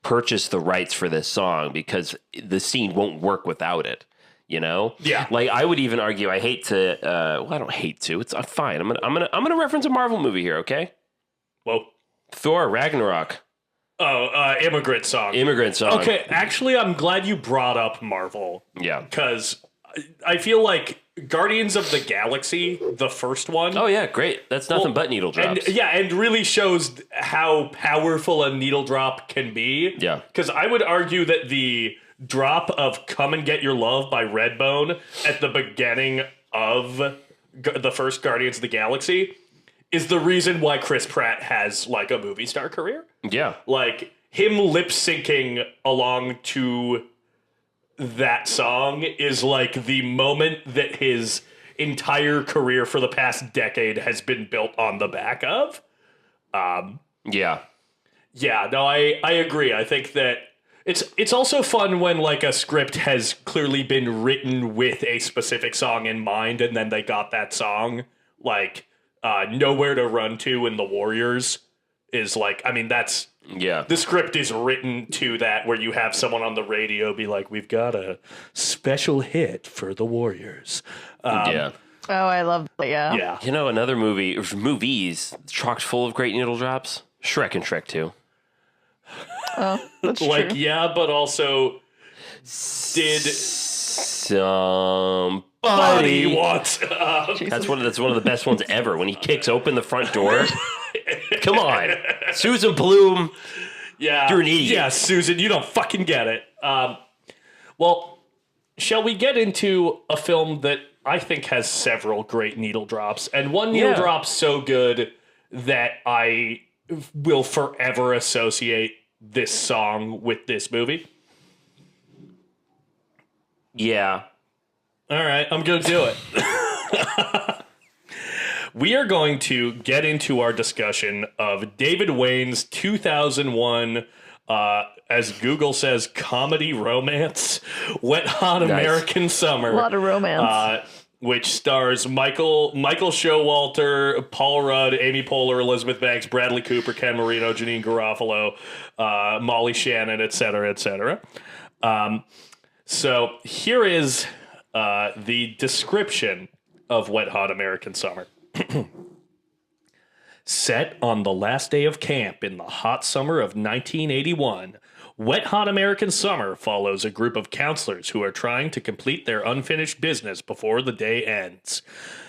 purchase the rights for this song because the scene won't work without it. You know, yeah. Like I would even argue. I hate to. Well, I don't hate to. It's fine. I'm gonna reference a Marvel movie here. Okay. Whoa. Thor Ragnarok. Oh, Immigrant Song. Okay, actually, I'm glad you brought up Marvel. Yeah. Because I feel like Guardians of the Galaxy, the first one. Oh yeah, great. That's nothing but needle drops. And really shows how powerful a needle drop can be. Yeah. Because I would argue that the drop of Come and Get Your Love by Redbone at the beginning of the first Guardians of the Galaxy is the reason why Chris Pratt has like a movie star career. Yeah. Like him lip syncing along to that song is like the moment that his entire career for the past decade has been built on the back of. Yeah. Yeah, no, I agree. I think that it's also fun when like a script has clearly been written with a specific song in mind, and then they got that song. Like Nowhere to Run To in The Warriors is like, I mean, that's the script is written to that, where you have someone on the radio be like, we've got a special hit for the Warriors. Yeah. Oh, I love that. Yeah. Yeah. You know, another movies chock full of great needle drops. Shrek and Shrek 2. Oh, that's like, true. yeah, but also did somebody wants that's one of the best ones ever, when he kicks open the front door. Come on, Susan Bloom. Yeah, you're an idiot. Yeah, Susan, you don't fucking get it. Well, shall we get into a film that I think has several great needle drops, and one needle drop so good that I will forever associate this song with this movie? Yeah. All right, I'm going to do it. We are going to get into our discussion of David Wain's 2001, as Google says, comedy romance, Wet Hot American Summer. A lot of romance. Which stars Michael Showalter, Paul Rudd, Amy Poehler, Elizabeth Banks, Bradley Cooper, Ken Marino, Janine Garofalo, Molly Shannon, etc., etc. So here is the description of Wet Hot American Summer. Set on the last day of camp in the hot summer of 1981, Wet Hot American Summer follows a group of counselors who are trying to complete their unfinished business before the day ends.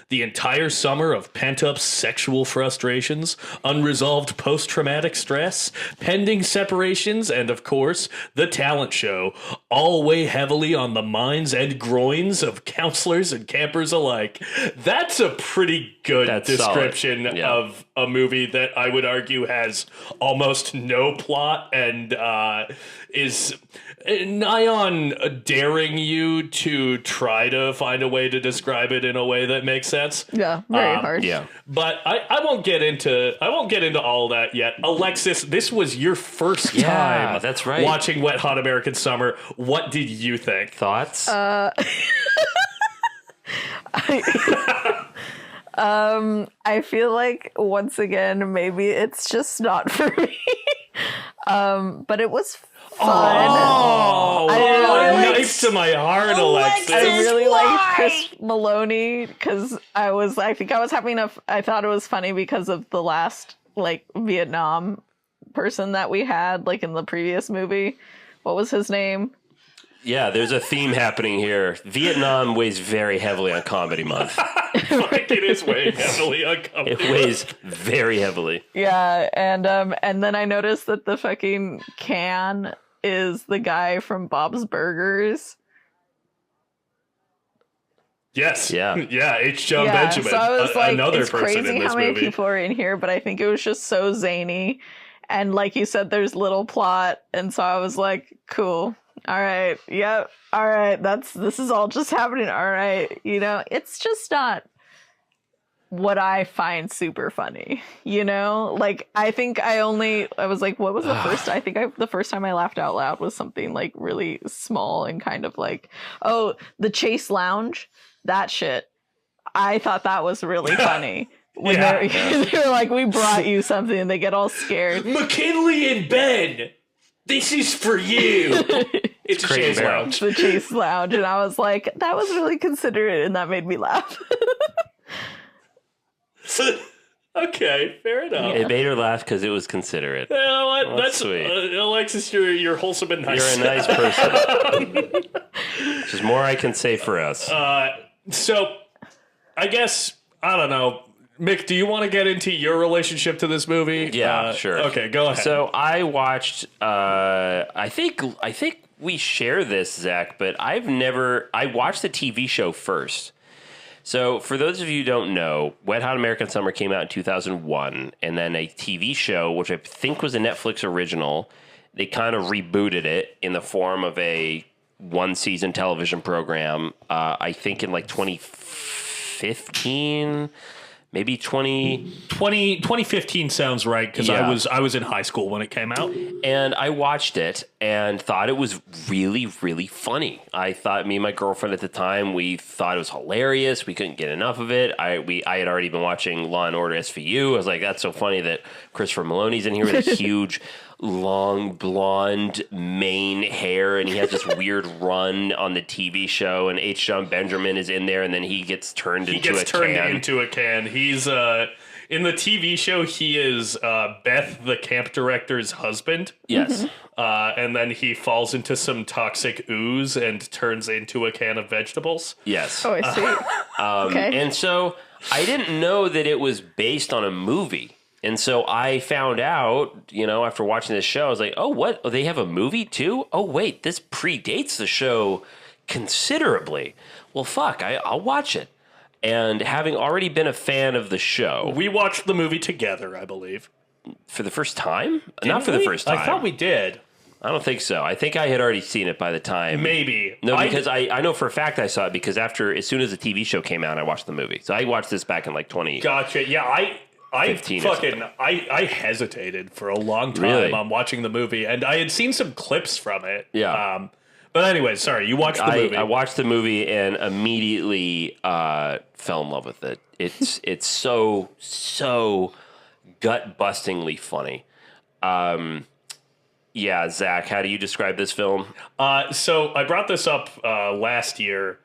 The entire summer of pent-up sexual frustrations, unresolved post-traumatic stress, pending separations, and, of course, the talent show all weigh heavily on the minds and groins of counselors and campers alike. That's a pretty good description of a movie that I would argue has almost no plot and is nigh on daring you to try to find a way to describe it in a way that makes sense. Yeah, very hard. Yeah. But I won't get into all that yet. Alexis, this was your first time that's right. watching Wet Hot American Summer. What did you think? Thoughts? I feel like once again maybe it's just not for me. But it was fun. Oh, knife to my heart, Alexis. I really like Chris Maloney because I thought it was funny because of the last like Vietnam person that we had like in the previous movie. What was his name? Yeah, there's a theme happening here. Vietnam weighs very heavily on Comedy Month. Like it is weighing heavily on Comedy It weighs very heavily. Yeah, and then I noticed that the fucking can is the guy from Bob's Burgers. Yes. Yeah. Yeah. H. John Benjamin. So I was like, another it's person crazy in this how many movie. people are in here, but I think it was just so zany. And like you said, there's little plot. And so I was like, cool. All right. Yep. All right. This is all just happening. All right. You know, it's just not what I find super funny, you know? Like, I think I was like, what was the first? I think the first time I laughed out loud was something like really small and kind of like, oh, the Chase Lounge, that shit. I thought that was really funny. When they're like, we brought you something, and they get all scared. McKinley and Ben, this is for you. It's a Chase Lounge. The Chase Lounge. And I was like, that was really considerate, and that made me laugh. Okay, fair enough. It made her laugh because it was considerate. You know what? Well, that's sweet. Alexis, you're wholesome and nice. You're a nice person. There's more I can say for us. So, I guess, I don't know. Mick, do you want to get into your relationship to this movie? Yeah, sure. Okay, go ahead. So I watched. I think we share this, Zach, but I watched the TV show first. So for those of you who don't know, Wet Hot American Summer came out in 2001, and then a TV show, which I think was a Netflix original, they kind of rebooted it in the form of a one-season television program. I think in like 2015. Maybe 2015 sounds right, because Yeah. I was in high school when it came out. And I watched it and thought it was really, really funny. I thought, me and my girlfriend at the time, we thought it was hilarious. We couldn't get enough of it. I had already been watching Law and Order SVU. I was like, that's so funny that Christopher Maloney's in here with a huge, long, blonde mane hair, and he has this weird run on the TV show, and H. John Benjamin is in there, and then he gets turned into a can. He's in the TV show, he is Beth, the camp director's husband. Yes. And then he falls into some toxic ooze and turns into a can of vegetables. Yes. Oh, I see. Okay. And so I didn't know that it was based on a movie. And so I found out, after watching this show, I was like, oh, what? Oh, they have a movie too? Oh, wait, this predates the show considerably. Well, fuck, I'll watch it. And having already been a fan of the show. We watched the movie together, I believe. For the first time? Not for the first time. I thought we did. I don't think so. I think I had already seen it by the time. Maybe. No, because I know for a fact I saw it because as soon as the TV show came out, I watched the movie. So I watched this back in like 20. Gotcha. Yeah, I 15 or I hesitated for a long time Really? on watching the movie, and I had seen some clips from it. Yeah. But anyway, sorry, you watched the movie. I watched the movie and immediately fell in love with it. It's so gut bustingly funny. Yeah, Zach, how do you describe this film? So I brought this up last year.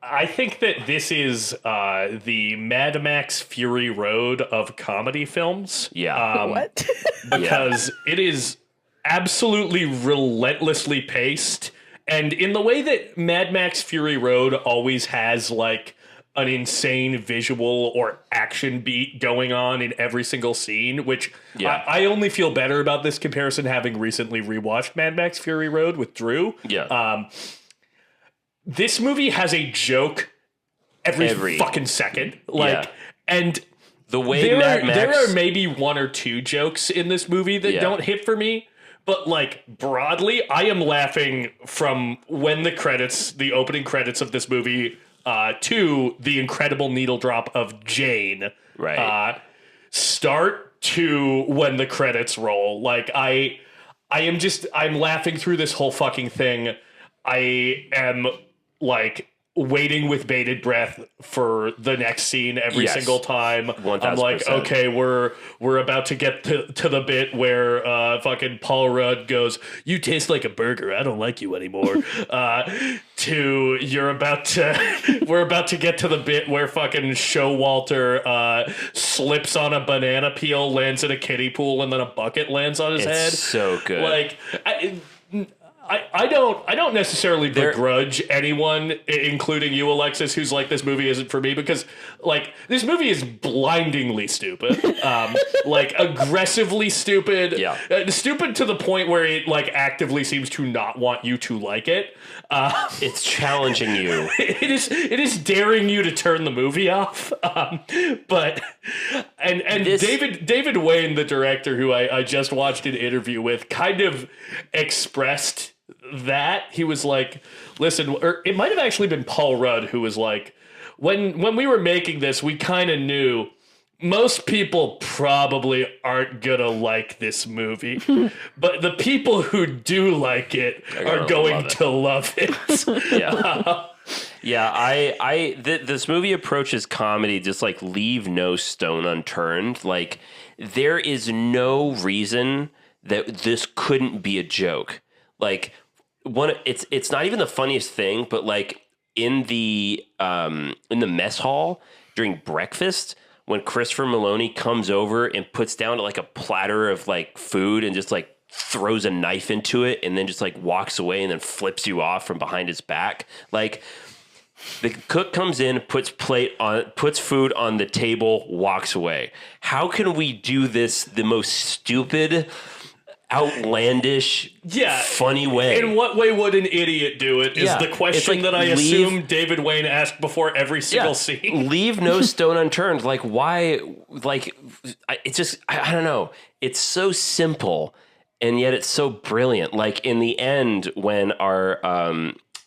I think that this is the Mad Max Fury Road of comedy films. Yeah. What? Because it is absolutely relentlessly paced. And in the way that Mad Max Fury Road always has like an insane visual or action beat going on in every single scene, which I only feel better about this comparison having recently rewatched Mad Max Fury Road with Drew. Yeah. This movie has a joke every fucking second. And the way there are maybe one or two jokes in this movie that don't hit for me. But like broadly, I am laughing from when the opening credits of this movie to the incredible needle drop of Jane. Right. Start to when the credits roll. Like I'm laughing through this whole fucking thing. I am like waiting with bated breath for the next scene every single time. 1000%. I'm like, okay, we're about to get to the bit where fucking Paul Rudd goes, "You taste like a burger. I don't like you anymore." We're about to get to the bit where fucking Showalter slips on a banana peel, lands in a kiddie pool, and then a bucket lands on his head. So good. Like, I don't necessarily begrudge anyone, including you, Alexis, who's like, this movie isn't for me, because like this movie is blindingly stupid, like aggressively stupid, stupid to the point where it like actively seems to not want you to like it. It's challenging you. It is daring you to turn the movie off. But David Wain, the director, who I just watched an interview with, kind of expressed that. He was like, listen, or it might have actually been Paul Rudd who was like, when we were making this, we kind of knew most people probably aren't gonna like this movie, but the people who do like it are going to love it. This movie approaches comedy just like leave no stone unturned. Like there is no reason that this couldn't be a joke. Like it's not even the funniest thing, but like in the mess hall during breakfast, when Christopher Maloney comes over and puts down like a platter of like food and just like throws a knife into it and then just like walks away and then flips you off from behind his back. Like the cook comes in, puts food on the table, walks away. How can we do this the most stupid, outlandish, funny way? In what way would an idiot do it is the question that I assume David Wain asked before every single scene. Leave no stone unturned. Like, why? Like, it's just, I don't know. It's so simple, and yet it's so brilliant. Like, in the end, when our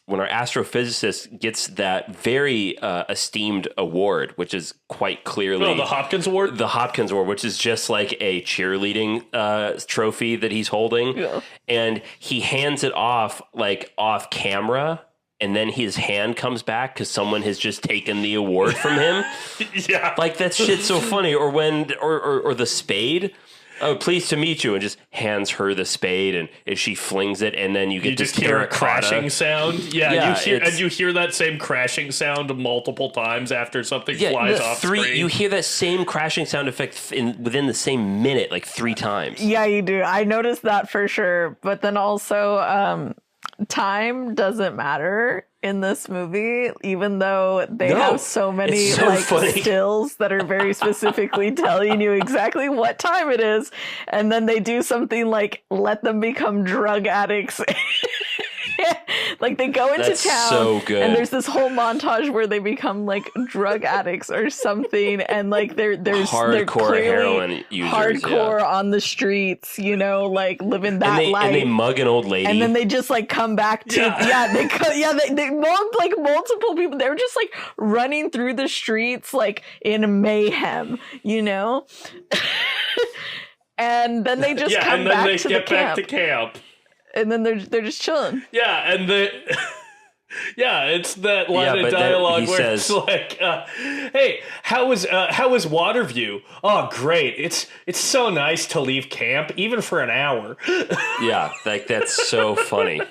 astrophysicist gets that very esteemed award, which is quite clearly the Hopkins Award? The Hopkins Award, which is just like a cheerleading trophy that he's holding. Yeah. And he hands it off like off camera, and then his hand comes back because someone has just taken the award from him. Like that shit's so funny. Or when or the spade. Oh, pleased to meet you, and just hands her the spade, and she flings it, and then you get just hear a crashing sound. You hear that same crashing sound multiple times after something flies off screen. You hear that same crashing sound effect within the same minute, like 3 times. Yeah, you do. I noticed that for sure. But then also, time doesn't matter in this movie, even though they have so many stills that are very specifically telling you exactly what time it is, and then they do something like let them become drug addicts. Like they go into town, so good. And there's this whole montage where they become like drug addicts or something, and like they're hardcore heroin users, hardcore on the streets, you know, like living that life. And they mug an old lady, and then they just like come back to they mug like multiple people. They're just like running through the streets like in mayhem, you know. And then they just come back to the camp. Back to camp. And then they're just chilling. Yeah, and it's that line of dialogue where it's like, "Hey, how was Waterview? Oh, great! It's so nice to leave camp, even for an hour." Yeah, like that's so funny.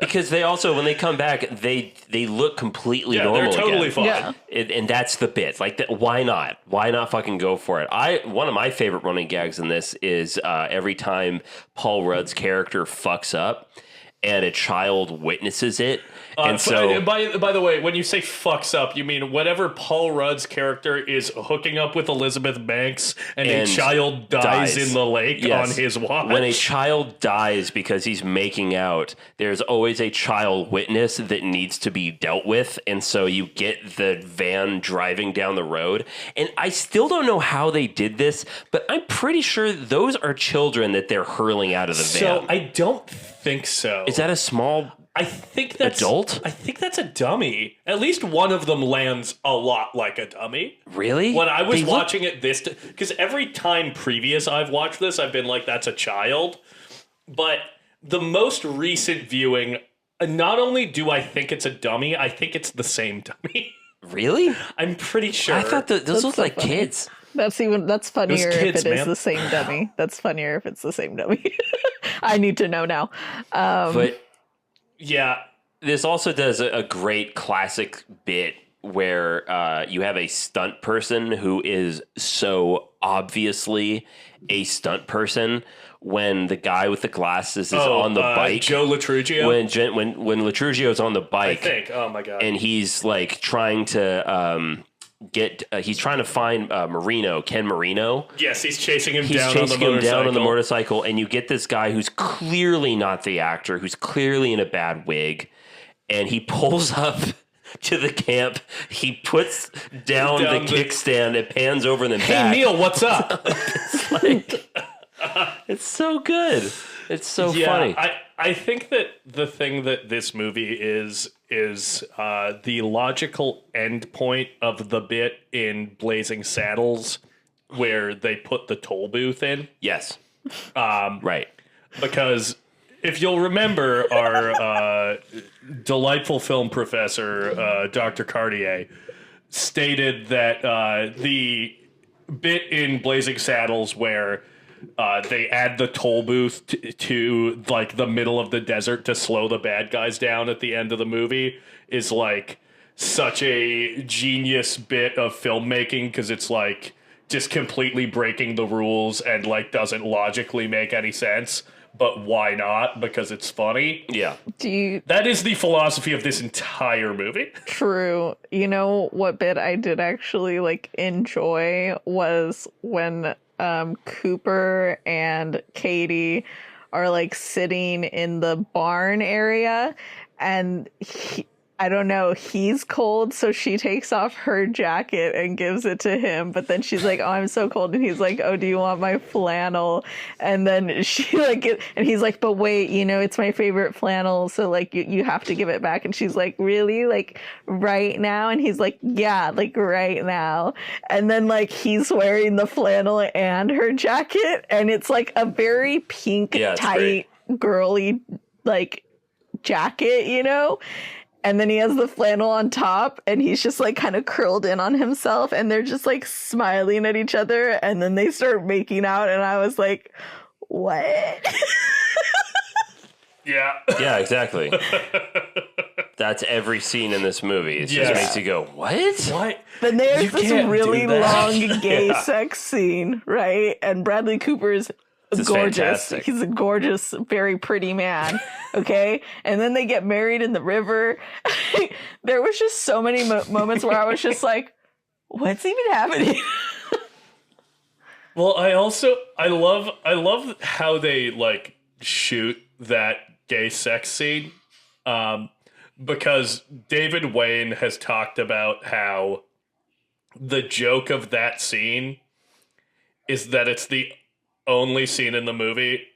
Because they also, when they come back, they look completely normal. They're totally fine. Yeah. And that's the bit. Like, why not? Why not fucking go for it? One of my favorite running gags in this is every time Paul Rudd's character fucks up and a child witnesses it. And so, by the way, when you say fucks up, you mean whenever Paul Rudd's character is hooking up with Elizabeth Banks and a child dies in the lake on his watch. When a child dies because he's making out, there's always a child witness that needs to be dealt with. And so you get the van driving down the road. And I still don't know how they did this, but I'm pretty sure those are children that they're hurling out of the van. So I don't think so. Is that a small... I think that's adult. I think that's a dummy. At least one of them lands a lot like a dummy. Really? When I was watching it because every time previous I've watched this, I've been like, that's a child. But the most recent viewing, not only do I think it's a dummy, I think it's the same dummy. Really? I'm pretty sure. I thought those look like kids. That's funnier if it is the same dummy. That's funnier if it's the same dummy. I need to know now. But yeah, this also does a great classic bit where you have a stunt person who is so obviously a stunt person when the guy with the glasses is on the bike. Joe Latrugio? When Latrugio's on the bike. I think. Oh, my God. And he's like trying to he's trying to find Ken Marino. Yes, he's chasing him He's down chasing on the him down on the motorcycle. motorcycle, and you get this guy who's clearly not the actor, who's clearly in a bad wig, and he pulls up to the camp. He puts down the kickstand, it pans over and then back. Hey, Neil, what's up? It's like, it's so good. It's so funny. I think that the thing that this movie is the logical end point of the bit in Blazing Saddles where they put the toll booth in. Yes. Right. Because if you'll remember, our delightful film professor, Dr. Cartier, stated that the bit in Blazing Saddles where they add the toll booth to like the middle of the desert to slow the bad guys down at the end of the movie is like such a genius bit of filmmaking because it's like just completely breaking the rules and like doesn't logically make any sense. But why not? Because it's funny. Yeah. That is the philosophy of this entire movie. True. You know what bit I did actually like enjoy was when Cooper and Katie are like sitting in the barn area and I don't know, he's cold, so she takes off her jacket and gives it to him, but then she's like, oh, I'm so cold, and he's like, oh, do you want my flannel? And then she like, and he's like, but wait, you know, it's my favorite flannel, so like, you have to give it back, and she's like, really? Like, right now? And he's like, yeah, like, right now. And then like, he's wearing the flannel and her jacket, and it's like a very pink, tight, girly, like, jacket, you know? And then he has the flannel on top and he's just like kind of curled in on himself and they're just like smiling at each other and then they start making out and I was like, what? Yeah. Yeah, exactly. That's every scene in this movie. It just makes you go, what? What? Then there's this really long gay Yeah. sex scene, right? And Bradley Cooper's This is gorgeous. fantastic. He's a gorgeous, very pretty man. Okay. And then they get married in the river. There was just so many moments where I was just like, what's even happening? Well, I love how they like shoot that gay sex scene. Because David Wain has talked about how the joke of that scene is that it's the only scene in the movie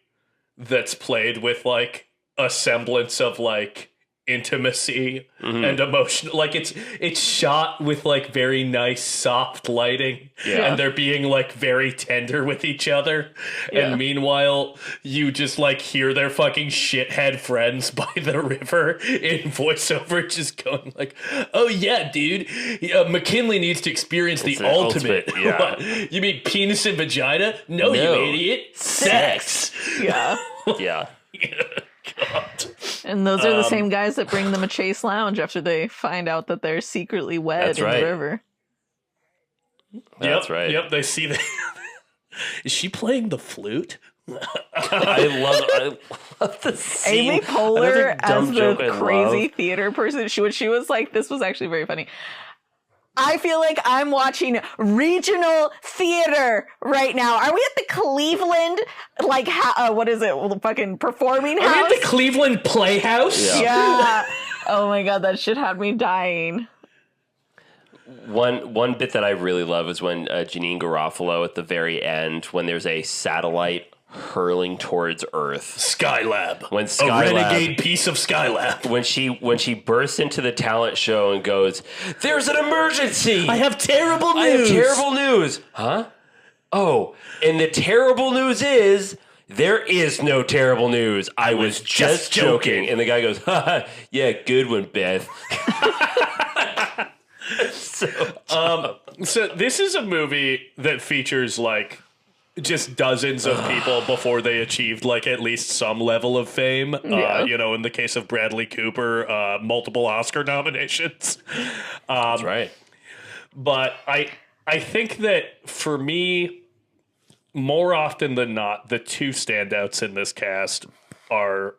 that's played with like a semblance of like intimacy and emotion. Like it's shot with like very nice soft lighting and they're being like very tender with each other. And meanwhile you just like hear their fucking shithead friends by the river in voiceover just going like, oh yeah, dude, McKinley needs to experience the ultimate. Yeah. You mean penis and vagina? No, you idiot. Sex. Yeah. Yeah. God. And those are the same guys that bring them a Chase Lounge after they find out that they're secretly wed That's in right. the river. That's right. Yep, they see that. Is she playing the flute? I love the scene. Amy Poehler Another dumb as joke the I crazy love. theater person. She was like, this was actually very funny. I feel like I'm watching regional theater right now. Are we at the Cleveland, like, what is it? Fucking performing house? Are we at the Cleveland Playhouse? Yeah. Oh my God, that shit had me dying. One bit that I really love is when Janine Garofalo at the very end, when there's a satellite hurling towards Earth. Skylab. When a Skylab, renegade piece of Skylab. when she bursts into the talent show and goes, "There's an emergency! I have terrible news. I have terrible news!" Huh? Oh, and the terrible news is there is no terrible news. I was just joking. And the guy goes, "Ha, yeah, good one, Beth." So this is a movie that features like just dozens of people before they achieved like at least some level of fame. You know, in the case of Bradley Cooper, multiple Oscar nominations. That's right. But I think that for me, more often than not, the two standouts in this cast are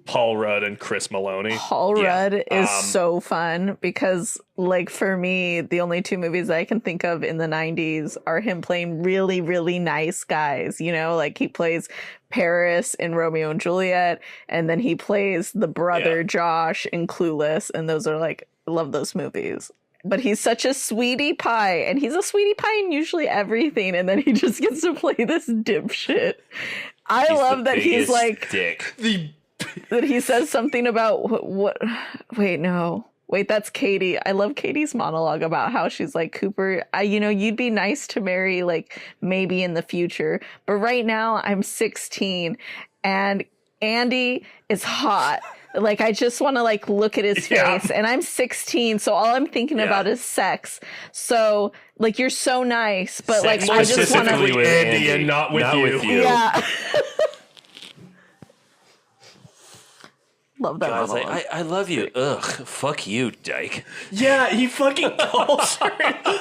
Paul Rudd and Chris Meloni. Paul Rudd is so fun because, like, for me, the only two movies I can think of in the 90s are him playing really, really nice guys. You know, like he plays Paris in Romeo and Juliet, and then he plays the brother Josh in Clueless. And those are like, I love those movies. But he's such a sweetie pie, and he's a sweetie pie in usually everything, and then he just gets to play this dipshit. I love that he's like dick. That he says something about what wait, that's Katie. I love Katie's monologue about how she's like, Cooper, you'd be nice to marry like maybe in the future, but right now I'm 16 and Andy is hot. Like, I just want to like look at his face, and I'm 16, so all I'm thinking about is sex. So like, you're so nice, but like I just want to with Andy and not with you. Yeah. Love that. Guys, I love you. Ugh, fuck you, dyke. Yeah, he fucking calls her,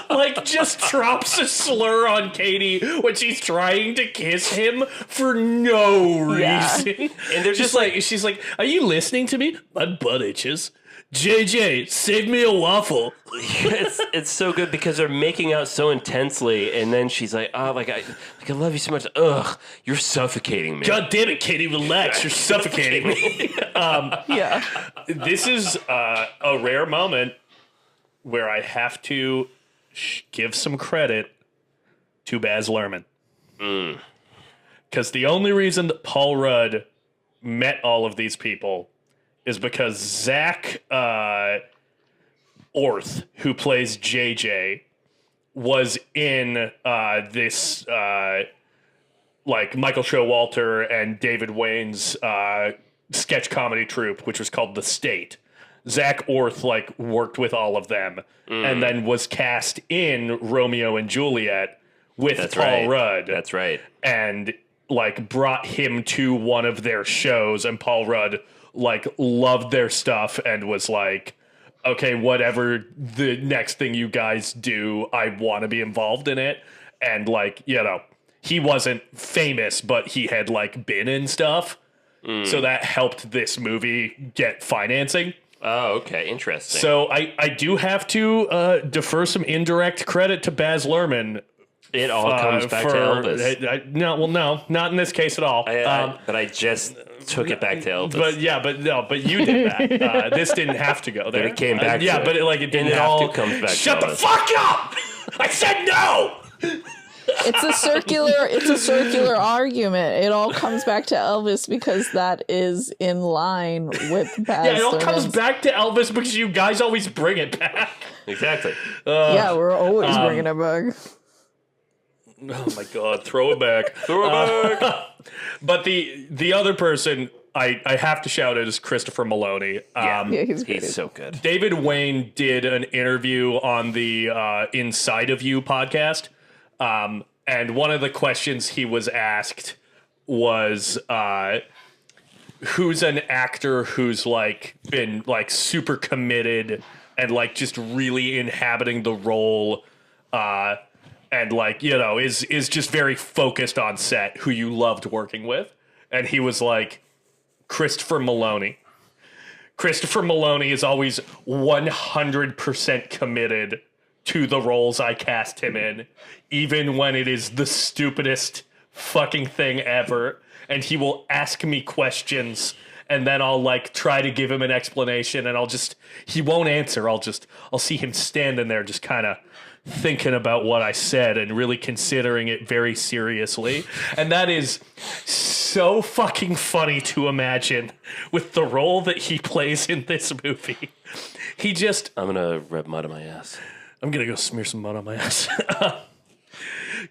like, just drops a slur on Katie when she's trying to kiss him for no reason. And they're just like, she's like, are you listening to me? My butt itches. JJ, save me a waffle. it's so good because they're making out so intensely, and then she's like, "Oh, I love you so much. Ugh, you're suffocating me. God damn it, Katie, relax. You're suffocating me." This is a rare moment where I have to give some credit to Baz Luhrmann, because the only reason that Paul Rudd met all of these people is because Zach Orth, who plays JJ, was in this like Michael Showalter and David Wain's sketch comedy troupe, which was called The State. Zach Orth like worked with all of them and then was cast in Romeo and Juliet with Paul Rudd. That's right. And like brought him to one of their shows, and Paul Rudd like loved their stuff and was like, okay, whatever the next thing you guys do, I want to be involved in it. And like, he wasn't famous, but he had like been in stuff. So that helped this movie get financing. Oh, okay. Interesting. So I do have to defer some indirect credit to Baz Luhrmann. It all comes back to Elvis. No, not in this case at all. But I just took it back to Elvis. But you did that. This didn't have to go there. But it came back. Yeah, but it didn't have to. Comes back. Shut the fuck up! I said no. It's a circular argument. It all comes back to Elvis because that is in line with Baz Yeah, it all Luhrmann's. comes back to Elvis because you guys always bring it back. Exactly. Yeah, we're always bringing it back. Oh my god, throw it back. But the other person I have to shout out is Christopher Meloni. He's so good. David Wain did an interview on the Inside of You podcast. And one of the questions he was asked was, who's an actor who's like been like super committed and like just really inhabiting the role, and like, is just very focused on set, who you loved working with. And he was like, Christopher Meloni. Christopher Meloni is always 100% committed to the roles I cast him in, even when it is the stupidest fucking thing ever. And he will ask me questions, and then I'll like try to give him an explanation, and he won't answer. I'll see him standing there just kind of thinking about what I said and really considering it very seriously. And that is so fucking funny to imagine with the role that he plays in this movie. I'm gonna rub mud on my ass. I'm gonna go smear some mud on my ass.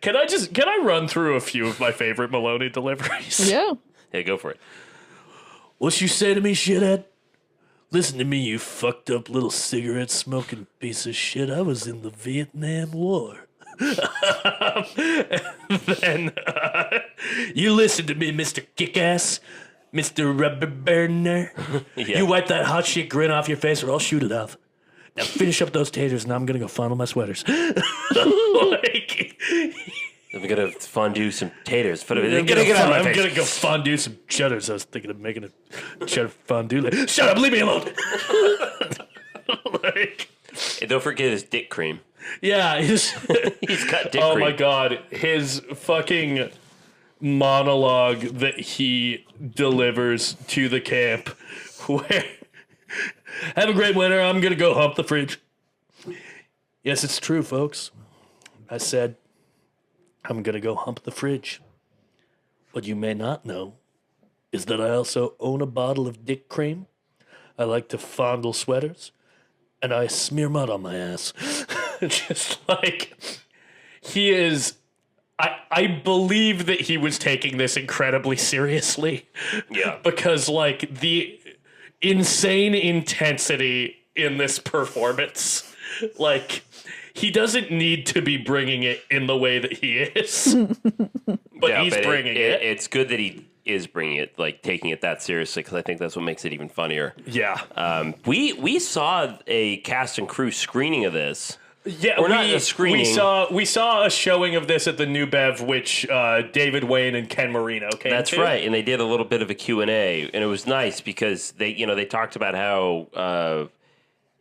Can I run through a few of my favorite Meloni deliveries? Yeah. Yeah, go for it. What you say to me, shithead? Listen to me, you fucked up little cigarette smoking piece of shit. I was in the Vietnam War. Then you listen to me, Mr. Kickass, Mr. Rubber Burner. Yeah. You wipe that hot shit grin off your face, or I'll shoot it off. Now finish up those taters, and I'm gonna go fondle my sweaters. Like, I'm gonna fondue some taters. I'm gonna go fondue some cheddars. I was thinking of making a cheddar fondue. Shut up, leave me alone. Like, And don't forget his dick cream. yeah, He's got dick oh cream. my god, his fucking monologue that he delivers to the camp, where have a great winter. I'm gonna go hump the fridge. Yes, it's true, folks. I said I'm gonna go hump the fridge. What you may not know is that I also own a bottle of dick cream. I like to fondle sweaters, and I smear mud on my ass. Just like he is. I believe that he was taking this incredibly seriously. Yeah. Because like the insane intensity in this performance, like he doesn't need to be bringing it in the way that he is. But Yeah, he's bringing it. It's good that he is bringing it, like taking it that seriously, because I think that's what makes it even funnier. Yeah. We saw a cast and crew screening of this. Yeah, Or not a screening. We saw a showing of this at the New Bev, which David Wain and Ken Marino came That's to. right, and they did a little bit of a Q&A, and it was nice because they talked about how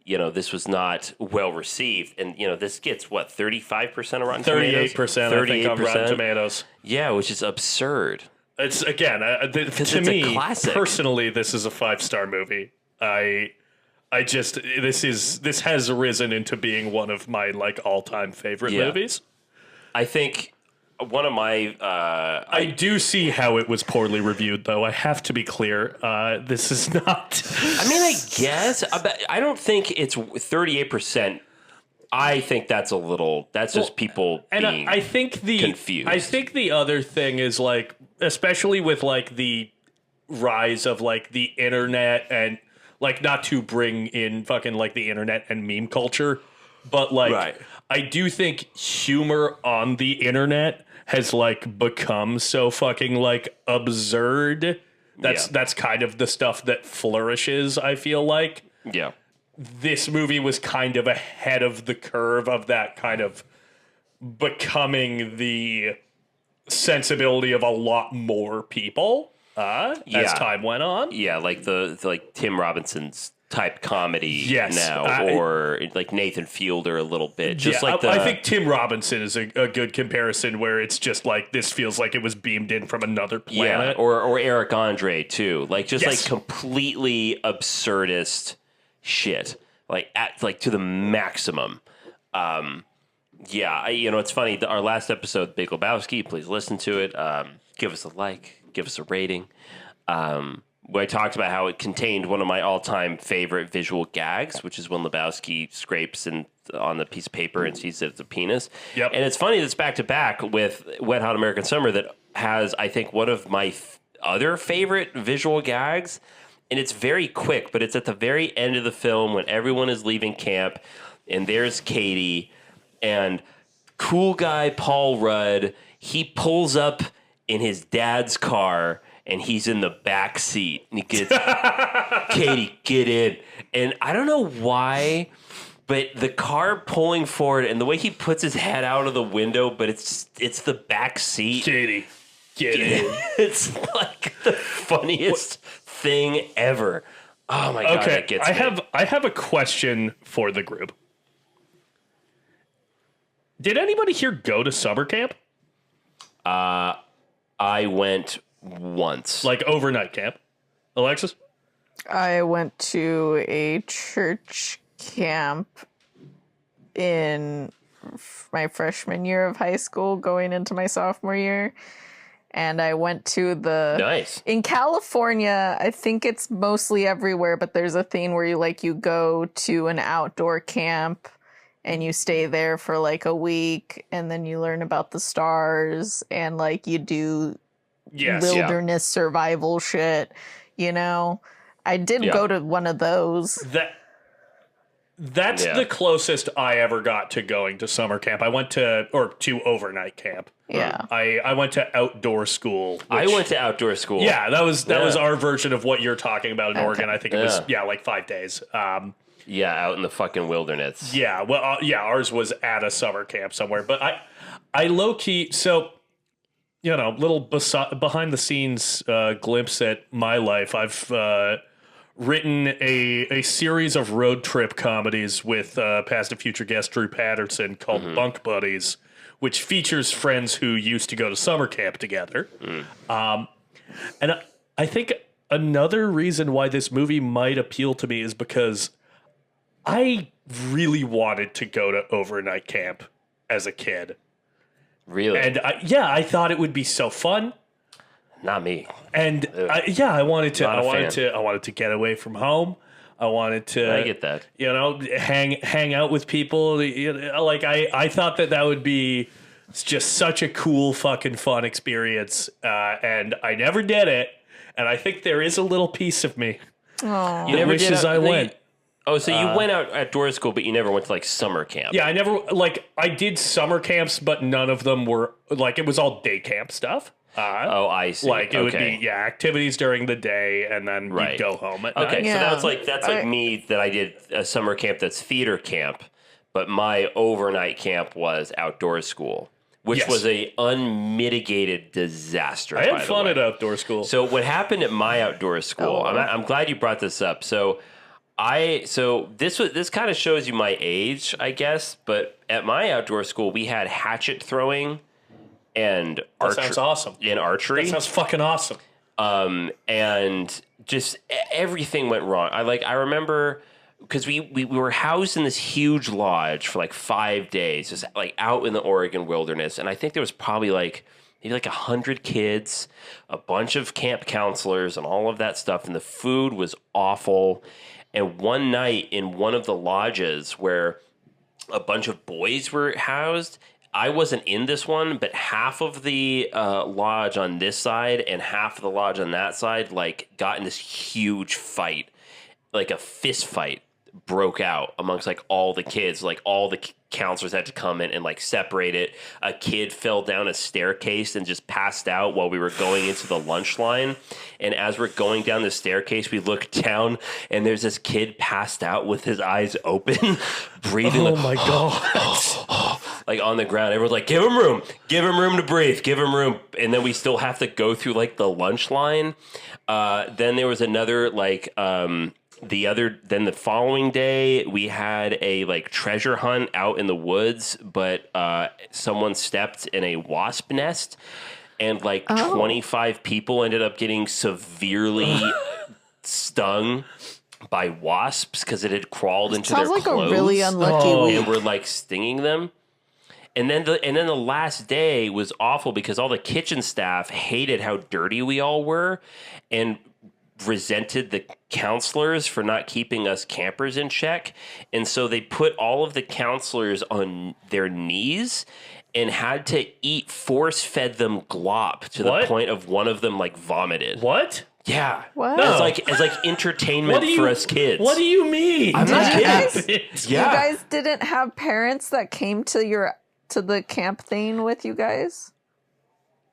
this was not well received, and this gets 35% of Rotten Tomatoes, 38%, I think, on Rotten Tomatoes. Yeah, which is absurd. It's again to it's a me classic. personally, this is a 5-star movie. This has risen into being one of my like all-time favorite movies. I think one of my I do see how it was poorly reviewed, though. I have to be clear. This is not. I mean, I guess I don't think it's 38%. I think that's a little. That's just people And being I think confused. I think the other thing is like, especially with like the rise of like the internet and like not to bring in fucking like the internet and meme culture, but like Right. I do think humor on the internet has like become so fucking like absurd. That's kind of the stuff that flourishes, I feel like. Yeah. This movie was kind of ahead of the curve of that kind of becoming the sensibility of a lot more people as time went on. Yeah, like the Tim Robinson's type comedy Yes, now, or like Nathan Fielder a little bit. Just like I think Tim Robinson is a good comparison, where it's just like this feels like it was beamed in from another planet. or Eric Andre too. Like just Yes. like completely absurdist shit. Like to the maximum. It's funny. Our last episode, Big Lebowski. Please listen to it. Give us a like. Give us a rating. Where I talked about how it contained one of my all-time favorite visual gags, which is when Lebowski scrapes on the piece of paper and sees that it's a penis. Yep. And it's funny that's back-to-back with Wet Hot American Summer that has, I think, one of my other favorite visual gags. And it's very quick, but it's at the very end of the film when everyone is leaving camp, and there's Katie, and cool guy Paul Rudd, he pulls up in his dad's car, and he's in the back seat, and he gets, Katie, get in. And I don't know why, but the car pulling forward, and the way he puts his head out of the window, but it's the back seat. Katie, get in. It's like the funniest thing ever. Oh my god, Okay, that gets me. I have a question for the group. Did anybody here go to summer camp? I went once. Like overnight camp? Alexis? I went to a church camp in my freshman year of high school going into my sophomore year. And I went to Nice. in California, I think it's mostly everywhere, but there's a thing where you go to an outdoor camp and you stay there for like a week, and then you learn about the stars and like you do wilderness survival shit, I did go to one of those. That's Yeah. the closest I ever got to going to summer camp. I went to overnight camp. Yeah. I went to outdoor school. I which- went to outdoor school. Yeah, that was our version of what you're talking about in Oregon. I think it was Yeah. like 5 days. Yeah, out in the fucking wilderness. Yeah, well, ours was at a summer camp somewhere. But I low key, so little behind the scenes glimpse at my life. I've written a series of road trip comedies with past and future guest Drew Patterson called Bunk Buddies, which features friends who used to go to summer camp together. And I think another reason why this movie might appeal to me is because I really wanted to go to overnight camp as a kid. Really? And I thought it would be so fun. Not me. And I wanted to Not a I wanted to get away from home. I wanted to I get that. hang out with people. Like I thought that would be just such a cool fucking fun experience. And I never did it. And I think there is a little piece of me You that never did wishes I went. Oh, so you went out outdoor school, but you never went to like summer camp. Yeah, I never I did summer camps, but none of them were it was all day camp stuff. Oh, I see. It would be activities during the day, and then you'd go home at Okay, night. Yeah. so that's like me that I did a summer camp that's theater camp, but my overnight camp was outdoor school, which Yes. was a unmitigated disaster. I by had the fun way. at outdoor school. So what happened at my outdoor school? I'm glad you brought this up. So this kind of shows you my age, I guess. But at my outdoor school, we had hatchet throwing and That sounds awesome. and archery. That sounds fucking awesome. And just everything went wrong. I remember because we were housed in this huge lodge for like 5 days, just like out in the Oregon wilderness. And I think there was probably maybe 100 kids, a bunch of camp counselors, and all of that stuff. And the food was awful. And one night in one of the lodges where a bunch of boys were housed, I wasn't in this one, but half of the lodge on this side and half of the lodge on that side got in this huge fight, like a fist fight broke out amongst all the kids. All the counselors had to come in and separate it. A kid fell down a staircase and just passed out while we were going into the lunch line. And as we're going down the staircase, we look down and there's this kid passed out with his eyes open, breathing. Oh my god. On the ground. Everyone's like, give him room to breathe, give him room. And then we still have to go through the lunch line. Then there was another then the following day we had a treasure hunt out in the woods, but someone stepped in a wasp nest and 25 people ended up getting severely stung by wasps because it had crawled into Sounds their like clothes. a really unlucky week. And were stinging them. And then the last day was awful because all the kitchen staff hated how dirty we all were and resented the counselors for not keeping us campers in check. And so they put all of the counselors on their knees and had to force-fed them glop to the point of one of them vomited. What? Yeah. What? No. As entertainment for us kids. What do you mean? I'm not Did you kidding. guys- Yeah. You guys didn't have parents that came to the camp thing with you guys?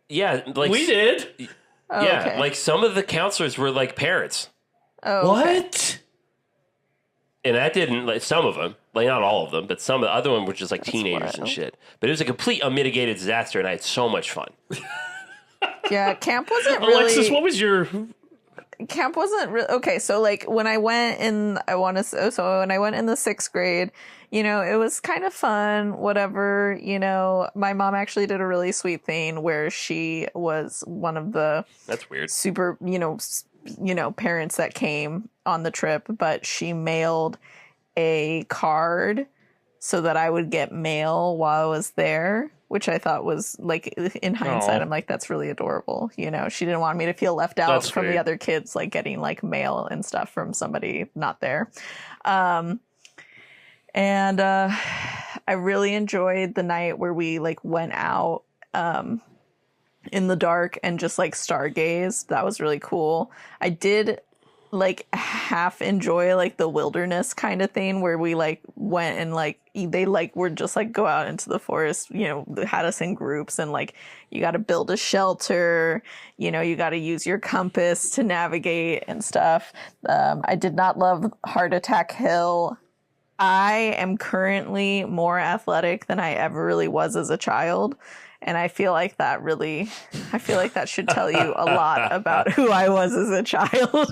Yeah, we did. Oh, yeah, okay. some of the counselors were parents. Oh, okay. What? And that didn't, some of them, not all of them, but some of the other ones were just teenagers and wild. shit. But it was a complete unmitigated disaster, and I had so much fun. Yeah, camp wasn't really. Alexis, what was your? Camp wasn't really okay. So when I went in, when I went in the 6th grade, it was kind of fun. Whatever, my mom actually did a really sweet thing where she was one of the That's weird. super, parents that came on the trip, but she mailed a card so that I would get mail while I was there, which I thought was in hindsight, Aw. I'm that's really adorable. She didn't want me to feel left out That's from sweet. the other kids, getting mail and stuff from somebody not there. And I really enjoyed the night where we went out in the dark and just stargazed. That was really cool. I did like half enjoy like the wilderness kind of thing where we like went and like they like were just like go out into the forest, you know, they had us in groups and like you got to build a shelter, you know, you got to use your compass to navigate and stuff. I did not love Heart Attack Hill. I am currently more athletic than I ever really was as a child. And I feel like that should tell you a lot about who I was as a child.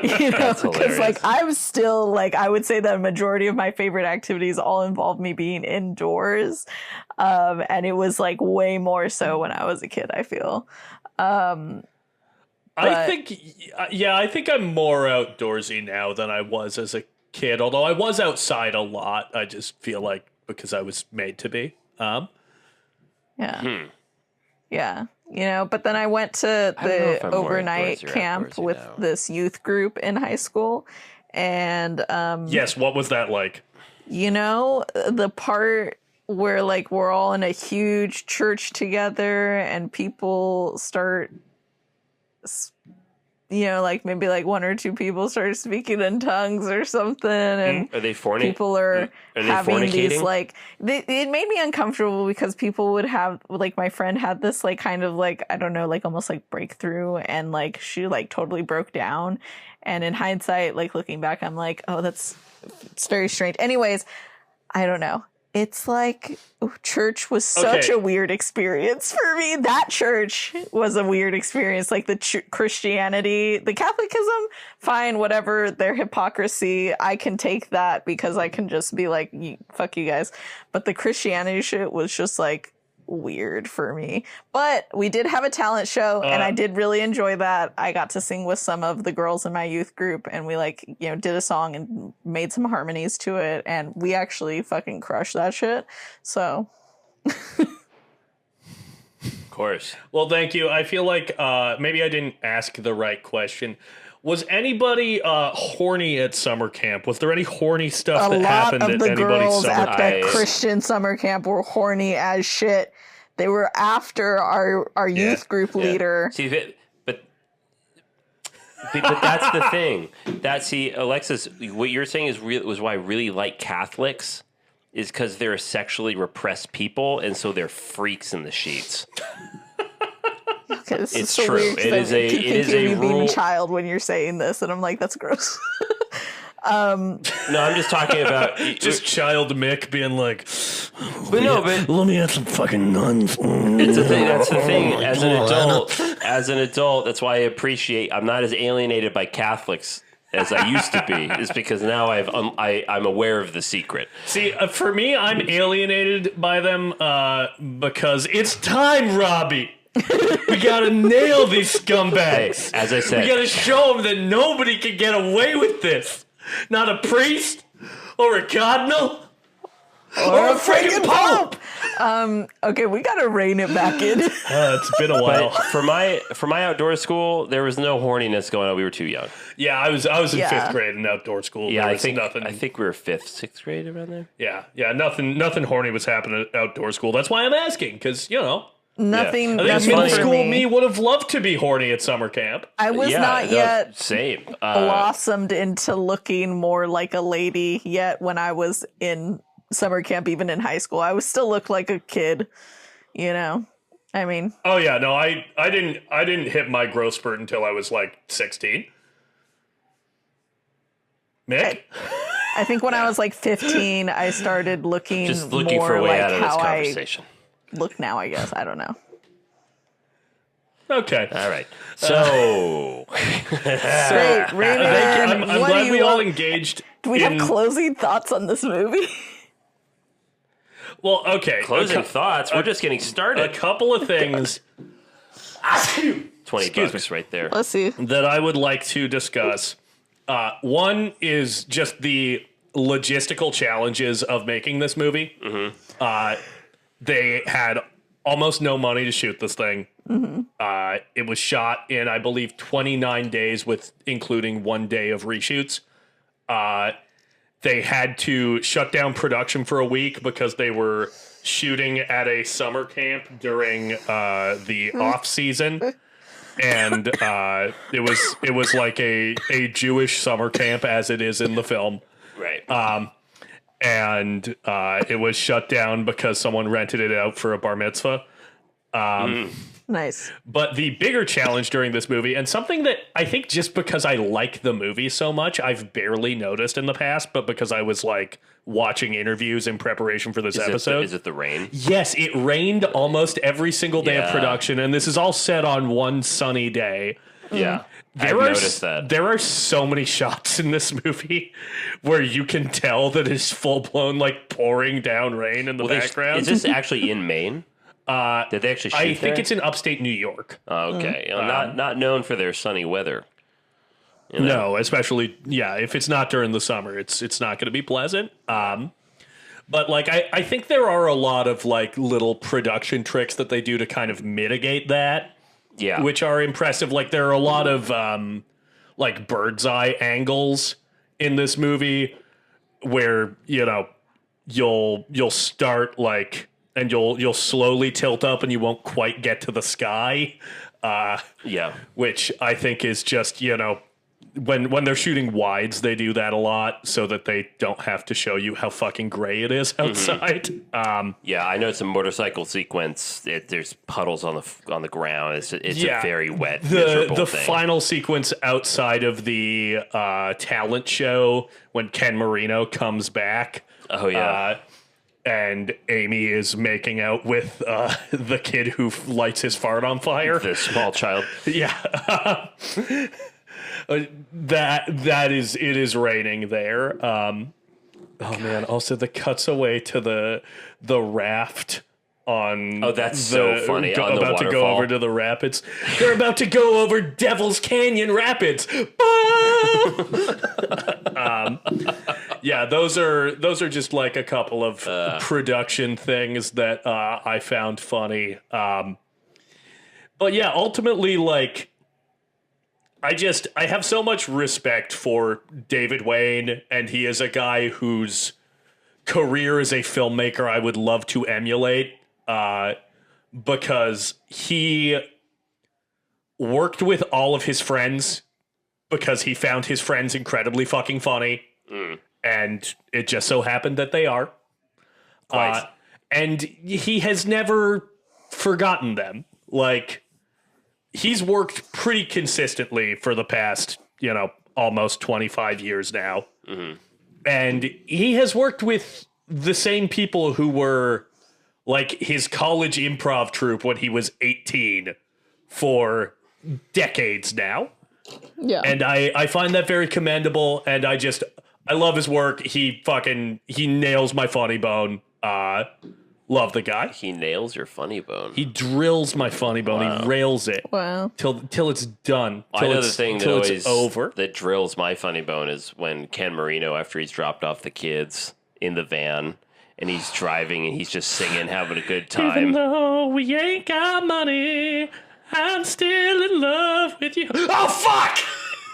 You know, because like I'm still like, I would say that a majority of my favorite activities all involve me being indoors. And it was like way more so when I was a kid, I feel. I think I'm more outdoorsy now than I was as a kid, although I was outside a lot. I just feel like because I was made to be. Yeah. Yeah. You know, but then I went to the overnight camp with this youth group in high school. And yes, what was that like? You know, the part where like we're all in a huge church together and people start, you know, like maybe like one or two people start speaking in tongues or something, and are they fornicating? People are having these like it made me uncomfortable because people would have like my friend had this like kind of like I don't know like almost like breakthrough and like she like totally broke down, and in hindsight like looking back I'm like it's very strange. Anyways, I don't know. It's like church was such a weird experience for me. That church was a weird experience. Like the Christianity, the Catholicism, fine, whatever, their hypocrisy. I can take that because I can just be like, fuck you guys. But the Christianity shit was just like weird for me. But we did have a talent show and I did really enjoy that. I got to sing with some of the girls in my youth group and we like, you know, did a song and made some harmonies to it and we actually fucking crushed that shit. So of course. Well, thank you. I feel like maybe I didn't ask the right question. Was anybody horny at summer camp? Was there any horny stuff that happened at anybody's summer camp? A lot of the girls at that Christian summer camp were horny as shit. They were after our youth group leader. See, but that's the thing. Alexis, what you're saying was why I really like Catholics is because they're a sexually repressed people, and so they're freaks in the sheets. It's so true. Weird, it is a rule. Being a child when you're saying this, and I'm like, that's gross. No, I'm just talking about just child Mick being like, but let me have some fucking nuns. It's the thing. That's the thing. As an adult, that's why I'm not as alienated by Catholics as I used to be. Is because now I'm aware of the secret. See, for me, I'm alienated by them because it's time, Robbie. We gotta nail these scumbags. Hey, as I said, we gotta show them that nobody can get away with this. Not a priest or a cardinal or a friggin' pope. Okay, we gotta rein it back in. It's been a while. But for my outdoor school, there was no horniness going on. We were too young. Yeah, I was in fifth grade in outdoor school. Yeah, I think we were fifth, sixth grade around there. Yeah, nothing horny was happening at outdoor school. That's why I'm asking, because you know. Nothing. I think middle school me would have loved to be horny at summer camp. I was not yet same blossomed into looking more like a lady yet when I was in summer camp, even in high school. I was still looked like a kid, you know. I mean. Oh yeah, no, I didn't hit my growth spurt until I was like 16. Mick? I think when I was like 15, I started looking more for a way like out of this how conversation. Look now, I guess. I don't know. Okay. All right. So. Great. I'm glad we all engaged. Do we have closing thoughts on this movie? Well, okay. Closing thoughts? We're just getting started. A couple of things. $20 right there. Let's see. That I would like to discuss. One is just the logistical challenges of making this movie. Mm-hmm. They had almost no money to shoot this thing. Mm-hmm. It was shot in, I believe, 29 days, with including 1 day of reshoots. They had to shut down production for a week because they were shooting at a summer camp during the off season. and it was like a Jewish summer camp as it is in the film. Right. And it was shut down because someone rented it out for a bar mitzvah. Nice. But the bigger challenge during this movie, and something that I think just because I like the movie so much, I've barely noticed in the past, but because I was like watching interviews in preparation for this episode. Is it the rain? Yes, it rained almost every single day of Yeah. production, and this is all set on one sunny day. Yeah. I've noticed that. There are so many shots in this movie where you can tell that it's full blown like pouring down rain in the background. Is this actually in Maine? Did they actually shoot I think there? it's in upstate New York. Oh, okay. Not known for their sunny weather. You know? No, especially if it's not during the summer, it's not going to be pleasant. But like I think there are a lot of like little production tricks that they do to kind of mitigate that. Yeah. Which are impressive. Like there are a lot of like bird's eye angles in this movie where, you know, you'll start like and you'll slowly tilt up and you won't quite get to the sky. Yeah. Which I think is just, you know, when they're shooting wides, they do that a lot so that they don't have to show you how fucking gray it is outside. Yeah, I know it's a motorcycle sequence. There's puddles on the ground. It's a very wet, miserable the thing. final sequence outside of the talent show when Ken Marino comes back. Oh yeah. And Amy is making out with the kid who lights his fart on fire. The small child. Yeah. It is raining there. Oh man! Also, the cuts away to the raft on. Oh, that's so funny. On the about to go waterfall. over to the rapids. They're about to go over Devil's Canyon Rapids. Yeah, those are just like a couple of production things that I found funny. But yeah, ultimately, like. I have so much respect for David Wain, and he is a guy whose career as a filmmaker I would love to emulate, because he worked with all of his friends because he found his friends incredibly fucking funny, and it just so happened that they are. And he has never forgotten them. Like, he's worked pretty consistently for the past, you know, almost 25 years now. Mm-hmm. And he has worked with the same people who were like his college improv troupe when he was 18 for decades now. Yeah. And I find that very commendable. And I love his work. He nails my funny bone. Love the guy. He nails your funny bone. He drills my funny bone. Wow. He rails it. Wow. Till it's done. I know the thing that always it's over. that drills my funny bone is when Ken Marino, after he's dropped off the kids in the van, and he's driving and he's just singing, having a good Even time. though we ain't got money, I'm still in love with you. Oh fuck!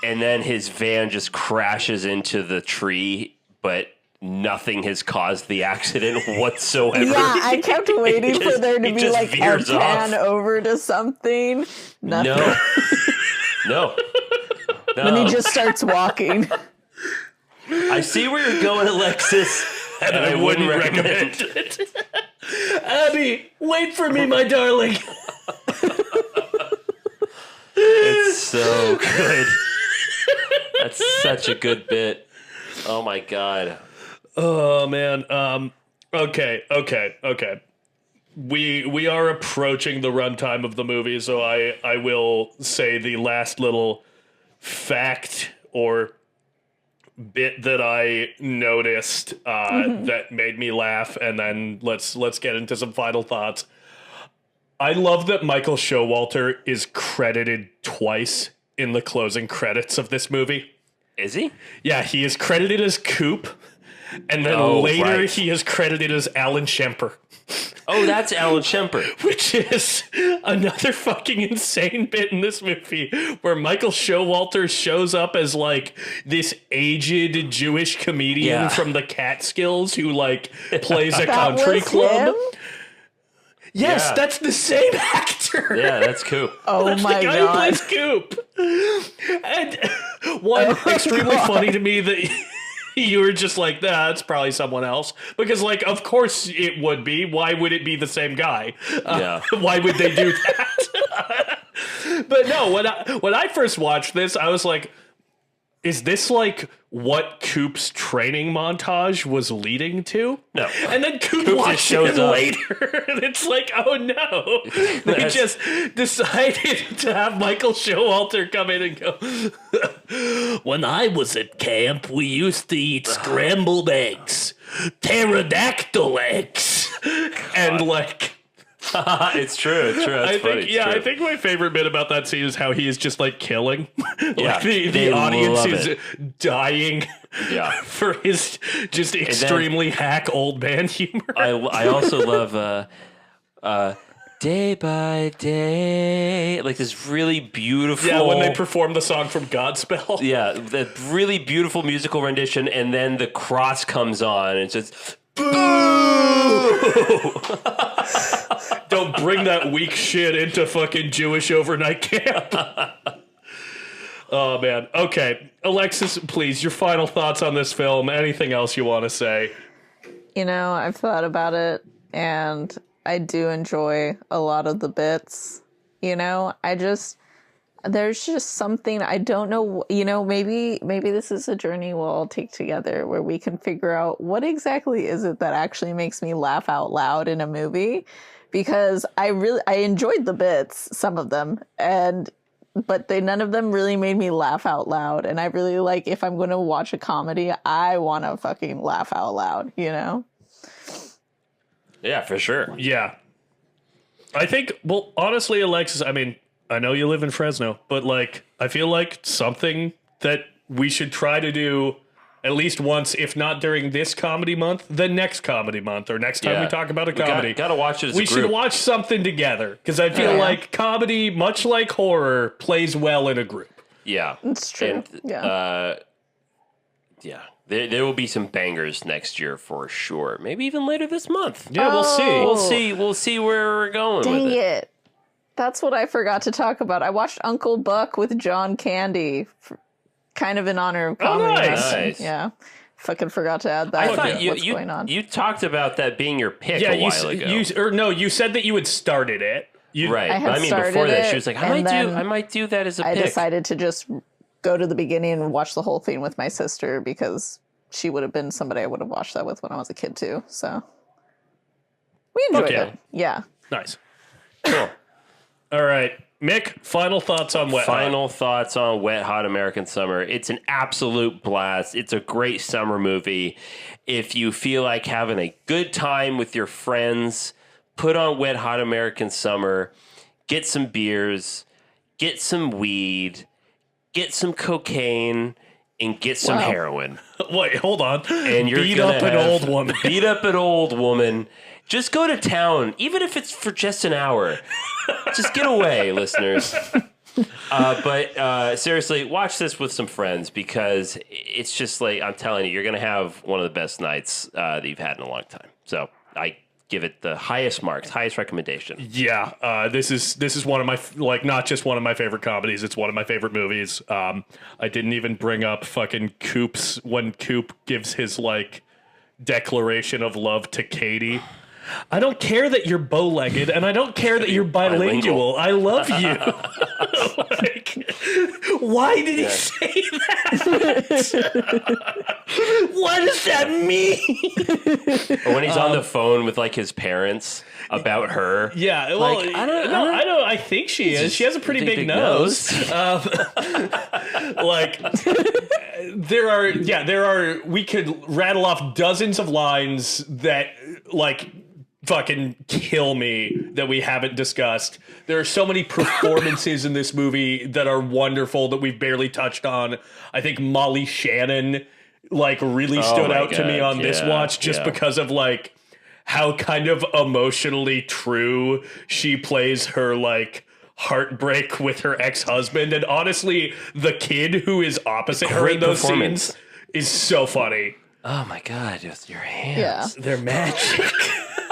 And then his van just crashes into the tree, but nothing has caused the accident whatsoever. Yeah, I kept waiting for there to It be just like a veers pan off. over to something. Nothing. No. No. Then he just starts walking. I see where you're going, Alexis, and I wouldn't recommend it. Abby, wait for me, my darling. It's so good. That's such a good bit. Oh my god. Oh man. Okay. We are approaching the runtime of the movie, so I will say the last little fact or bit that I noticed that made me laugh, and then let's get into some final thoughts. I love that Michael Showalter is credited twice in the closing credits of this movie. Is he? Yeah, he is credited as Coop, and then later right. he is credited as Alan Shemper. Oh, that's Alan Shemper. Which is another fucking insane bit in this movie where Michael Showalter shows up as like this aged Jewish comedian from the Catskills who like plays a country was club. him? Yes, Yeah. that's the same actor. Yeah, that's Coop. Oh That's my the guy who god. plays Coop. And one, extremely funny to me that you were just like, nah, it's probably someone else. Because, like, of course it would be. Why would it be the same guy? Yeah. Why would they do that? But no, when I first watched this, I was like, is this like what Coop's training montage was leading to? No. And then Coop just watches shows it up. later, and it's like, oh no. They That's- just decided to have Michael Showalter come in and go, when I was at camp, we used to eat scrambled eggs, pterodactyl eggs. And like... It's true. It's true. That's I funny. think, It's yeah, true. I think my favorite bit about that scene is how he is just like killing. Yeah, Like the they audience love is it. dying Yeah. for his just extremely hack old man humor. I also love Day by Day, like this really beautiful. Yeah, when they perform the song from Godspell. Yeah, the really beautiful musical rendition, and then the cross comes on, and it's just Don't bring that weak shit into fucking Jewish overnight camp. Oh, man. Okay. Alexis, please, your final thoughts on this film. Anything else you want to say? You know, I've thought about it, and I do enjoy a lot of the bits. You know, there's just something, I don't know, you know, maybe this is a journey we'll all take together where we can figure out what exactly is it that actually makes me laugh out loud in a movie, because I enjoyed the bits, some of them, but none of them really made me laugh out loud. And I really like, if I'm going to watch a comedy, I want to fucking laugh out loud, you know? yeah, for sure. Yeah. I think, well, honestly, Alexis, I mean, I know you live in Fresno, but like, I feel like something that we should try to do at least once, if not during this comedy month, the next comedy month, or next time Yeah. we talk about a We got- comedy. gotta watch it as a We should group. watch something together, because I feel Yeah. like comedy, much like horror, plays well in a group. Yeah, It's true. And, Yeah. yeah. There will be some bangers next year for sure. Maybe even later this month. Yeah, we'll see. Oh. We'll see where we're going Dang with it. it. That's what I forgot to talk about. I watched Uncle Buck with John Candy, kind of in honor of comedy. nice. lesson. Nice. Yeah. Fucking forgot to add that. I thought What's going on? you talked about that being your pick Yeah, a while ago. you said that you had started it. Right. I had But I mean, started before that, it, she was like, and then I might do that as a I pick. decided to just go to the beginning and watch the whole thing with my sister, because she would have been somebody I would have watched that with when I was a kid too. So we enjoyed Okay. it. Yeah. Nice. Cool. All right. Mick, final thoughts on Wet Hot. Final thoughts on Wet Hot American Summer. It's an absolute blast. It's a great summer movie. If you feel like having a good time with your friends, put on Wet Hot American Summer, get some beers, get some weed, get some cocaine, and get some Wow. heroin. Wait, hold on. And you're beat gonna up an have- old woman. Beat up an old woman. Just go to town, even if it's for just an hour. Just get away, listeners. But seriously, watch this with some friends, because it's just like, I'm telling you, you're going to have one of the best nights that you've had in a long time. So I give it the highest marks, highest recommendation. Yeah, this is one of my, like, not just one of my favorite comedies. It's one of my favorite movies. I didn't even bring up fucking Coop's, when Coop gives his, like, declaration of love to Katie. I don't care that you're bow-legged, and I don't care that you're bilingual. I love you. Like, why did he say that? What does that mean? Or when he's on the phone with like his parents about her. Yeah, well, Like, I think she is. She has a pretty big nose. Like, there are. We could rattle off dozens of lines that, like, fucking kill me that we haven't discussed. There are so many performances in this movie that are wonderful that we've barely touched on. I think Molly Shannon, like, really stood my out to me God, on this yeah, watch, just yeah. because of, like, how kind of emotionally true she plays her, like, heartbreak with her ex-husband. And honestly, the kid who is opposite her Great in those performance. scenes is so funny. Oh my God, just your hands. Yeah. They're magic.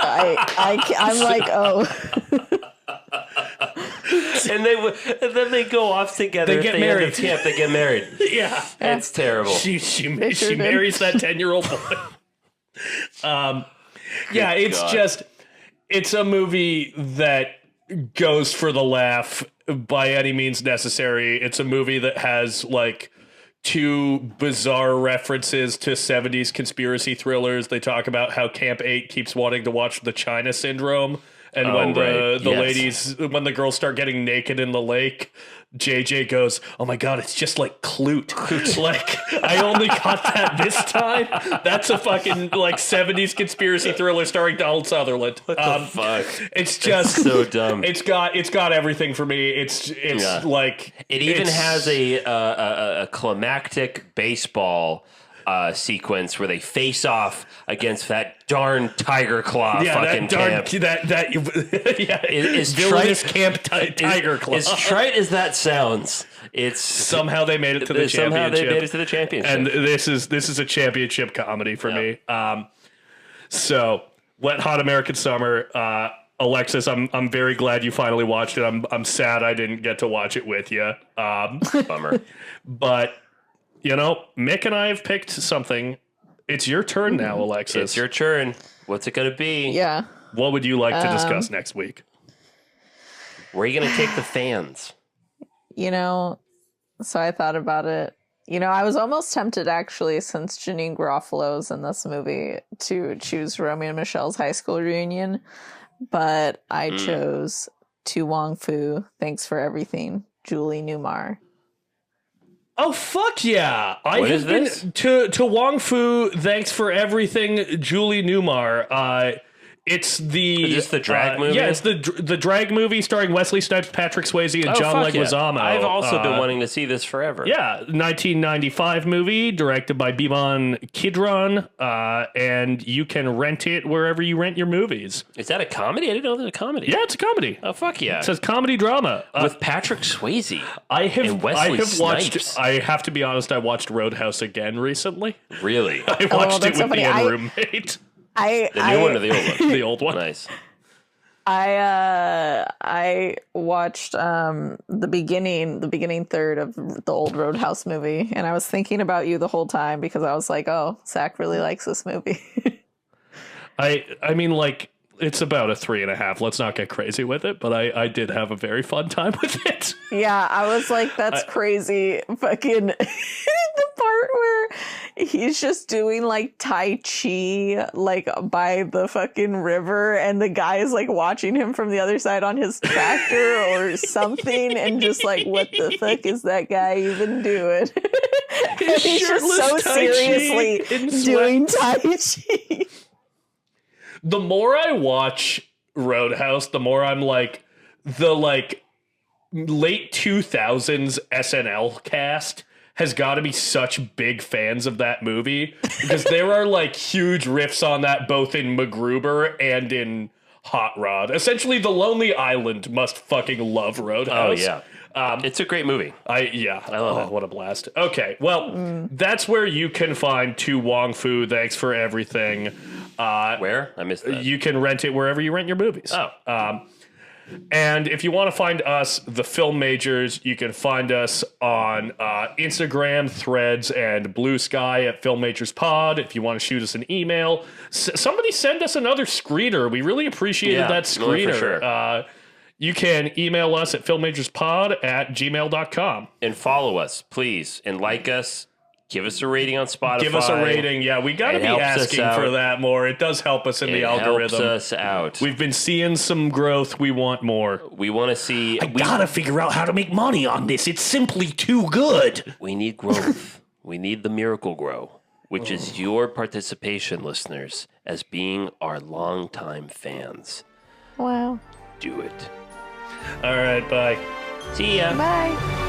I'm like, oh. And then they go off together. They get married. Camp, they get married. Yeah. It's terrible. She did. marries that 10-year-old boy. Yeah, it's God. just it's a movie that goes for the laugh by any means necessary. It's a movie that has like two bizarre references to 70s conspiracy thrillers. They talk about how Camp 8 keeps wanting to watch The China Syndrome. And when the ladies, when the girls start getting naked in the lake, JJ goes, "Oh my God, it's just like Clute." Like, I only caught that this time. That's a fucking like 70s conspiracy thriller starring Donald Sutherland. What the fuck? It's just so dumb. It's got everything for me. It's like it even has a climactic baseball sequence where they face off against that darn tiger claw fucking camp. Is villainous camp tiger claw. As trite as that sounds, it's somehow they made it to the championship. Somehow they made it to the championship. And this is a championship comedy for me. So Wet Hot American Summer. Alexis, I'm very glad you finally watched it. I'm sad I didn't get to watch it with you. Bummer. But you know, Mick and I have picked something. It's your turn now, Alexis. It's your turn. What's it going to be? Yeah. What would you like to discuss next week? Where are you going to take the fans? You know, so I thought about it. You know, I was almost tempted, actually, since Janine Garofalo's in this movie, to choose Romeo and Michelle's high school reunion. But I chose To Wong Fu, Thanks for Everything, Julie Newmar. Oh, fuck yeah. What is this? To Wong Fu, Thanks for Everything, Julie Newmar. It's the... Is this the drag movie? Yeah, it's the drag movie starring Wesley Snipes, Patrick Swayze, and John fuck yeah. Leguizamo. I've also been wanting to see this forever. Yeah, 1995 movie, directed by Biman Kidron, and you can rent it wherever you rent your movies. Is that a comedy? I didn't know there was a comedy. Yeah, it's a comedy. Oh, fuck yeah. It says comedy drama. With Patrick Swayze. I have watched. Snipes. I have to be honest. I watched Roadhouse again recently. Really? I watched it that's with so me funny. and roommate. The new one or the old one? The old one. Nice. I watched the beginning third of the old Roadhouse movie, and I was thinking about you the whole time because I was like, oh, Zach really likes this movie. I mean, like, it's about a 3.5. Let's not get crazy with it, but I did have a very fun time with it. Yeah, I was like, that's crazy. Fucking the part where he's just doing like Tai Chi, like by the fucking river, and the guy is like watching him from the other side on his tractor or something, and just like, what the fuck is that guy even doing? And he's just so seriously doing Tai Chi. The more I watch Roadhouse, the more I'm like, the like late 2000s SNL cast has got to be such big fans of that movie, because there are like huge riffs on that both in MacGruber and in Hot Rod. Essentially, The Lonely Island must fucking love Roadhouse. Oh, yeah. It's a great movie. I love it. What a blast. Okay, well, that's where you can find To Wong Fu, Thanks for Everything. Where? I missed that. You can rent it wherever you rent your movies. Oh. And if you want to find us, the Film Majors, you can find us on Instagram, Threads, and Blue Sky at Film Majors Pod. If you want to shoot us an email, somebody send us another screener. We really appreciated that screener. For sure. You can email us at filmmagerspod@gmail.com. And follow us, please. And like us. Give us a rating on Spotify. Give us a rating. Yeah, we got to be asking for that more. It does help us in the algorithm. It helps us out. We've been seeing some growth. We want more. We want to see... I got to figure out how to make money on this. It's simply too good. We need growth. We need the miracle grow, which is your participation, listeners, as being our longtime fans. Wow. Do it. All right, bye. See ya. Bye.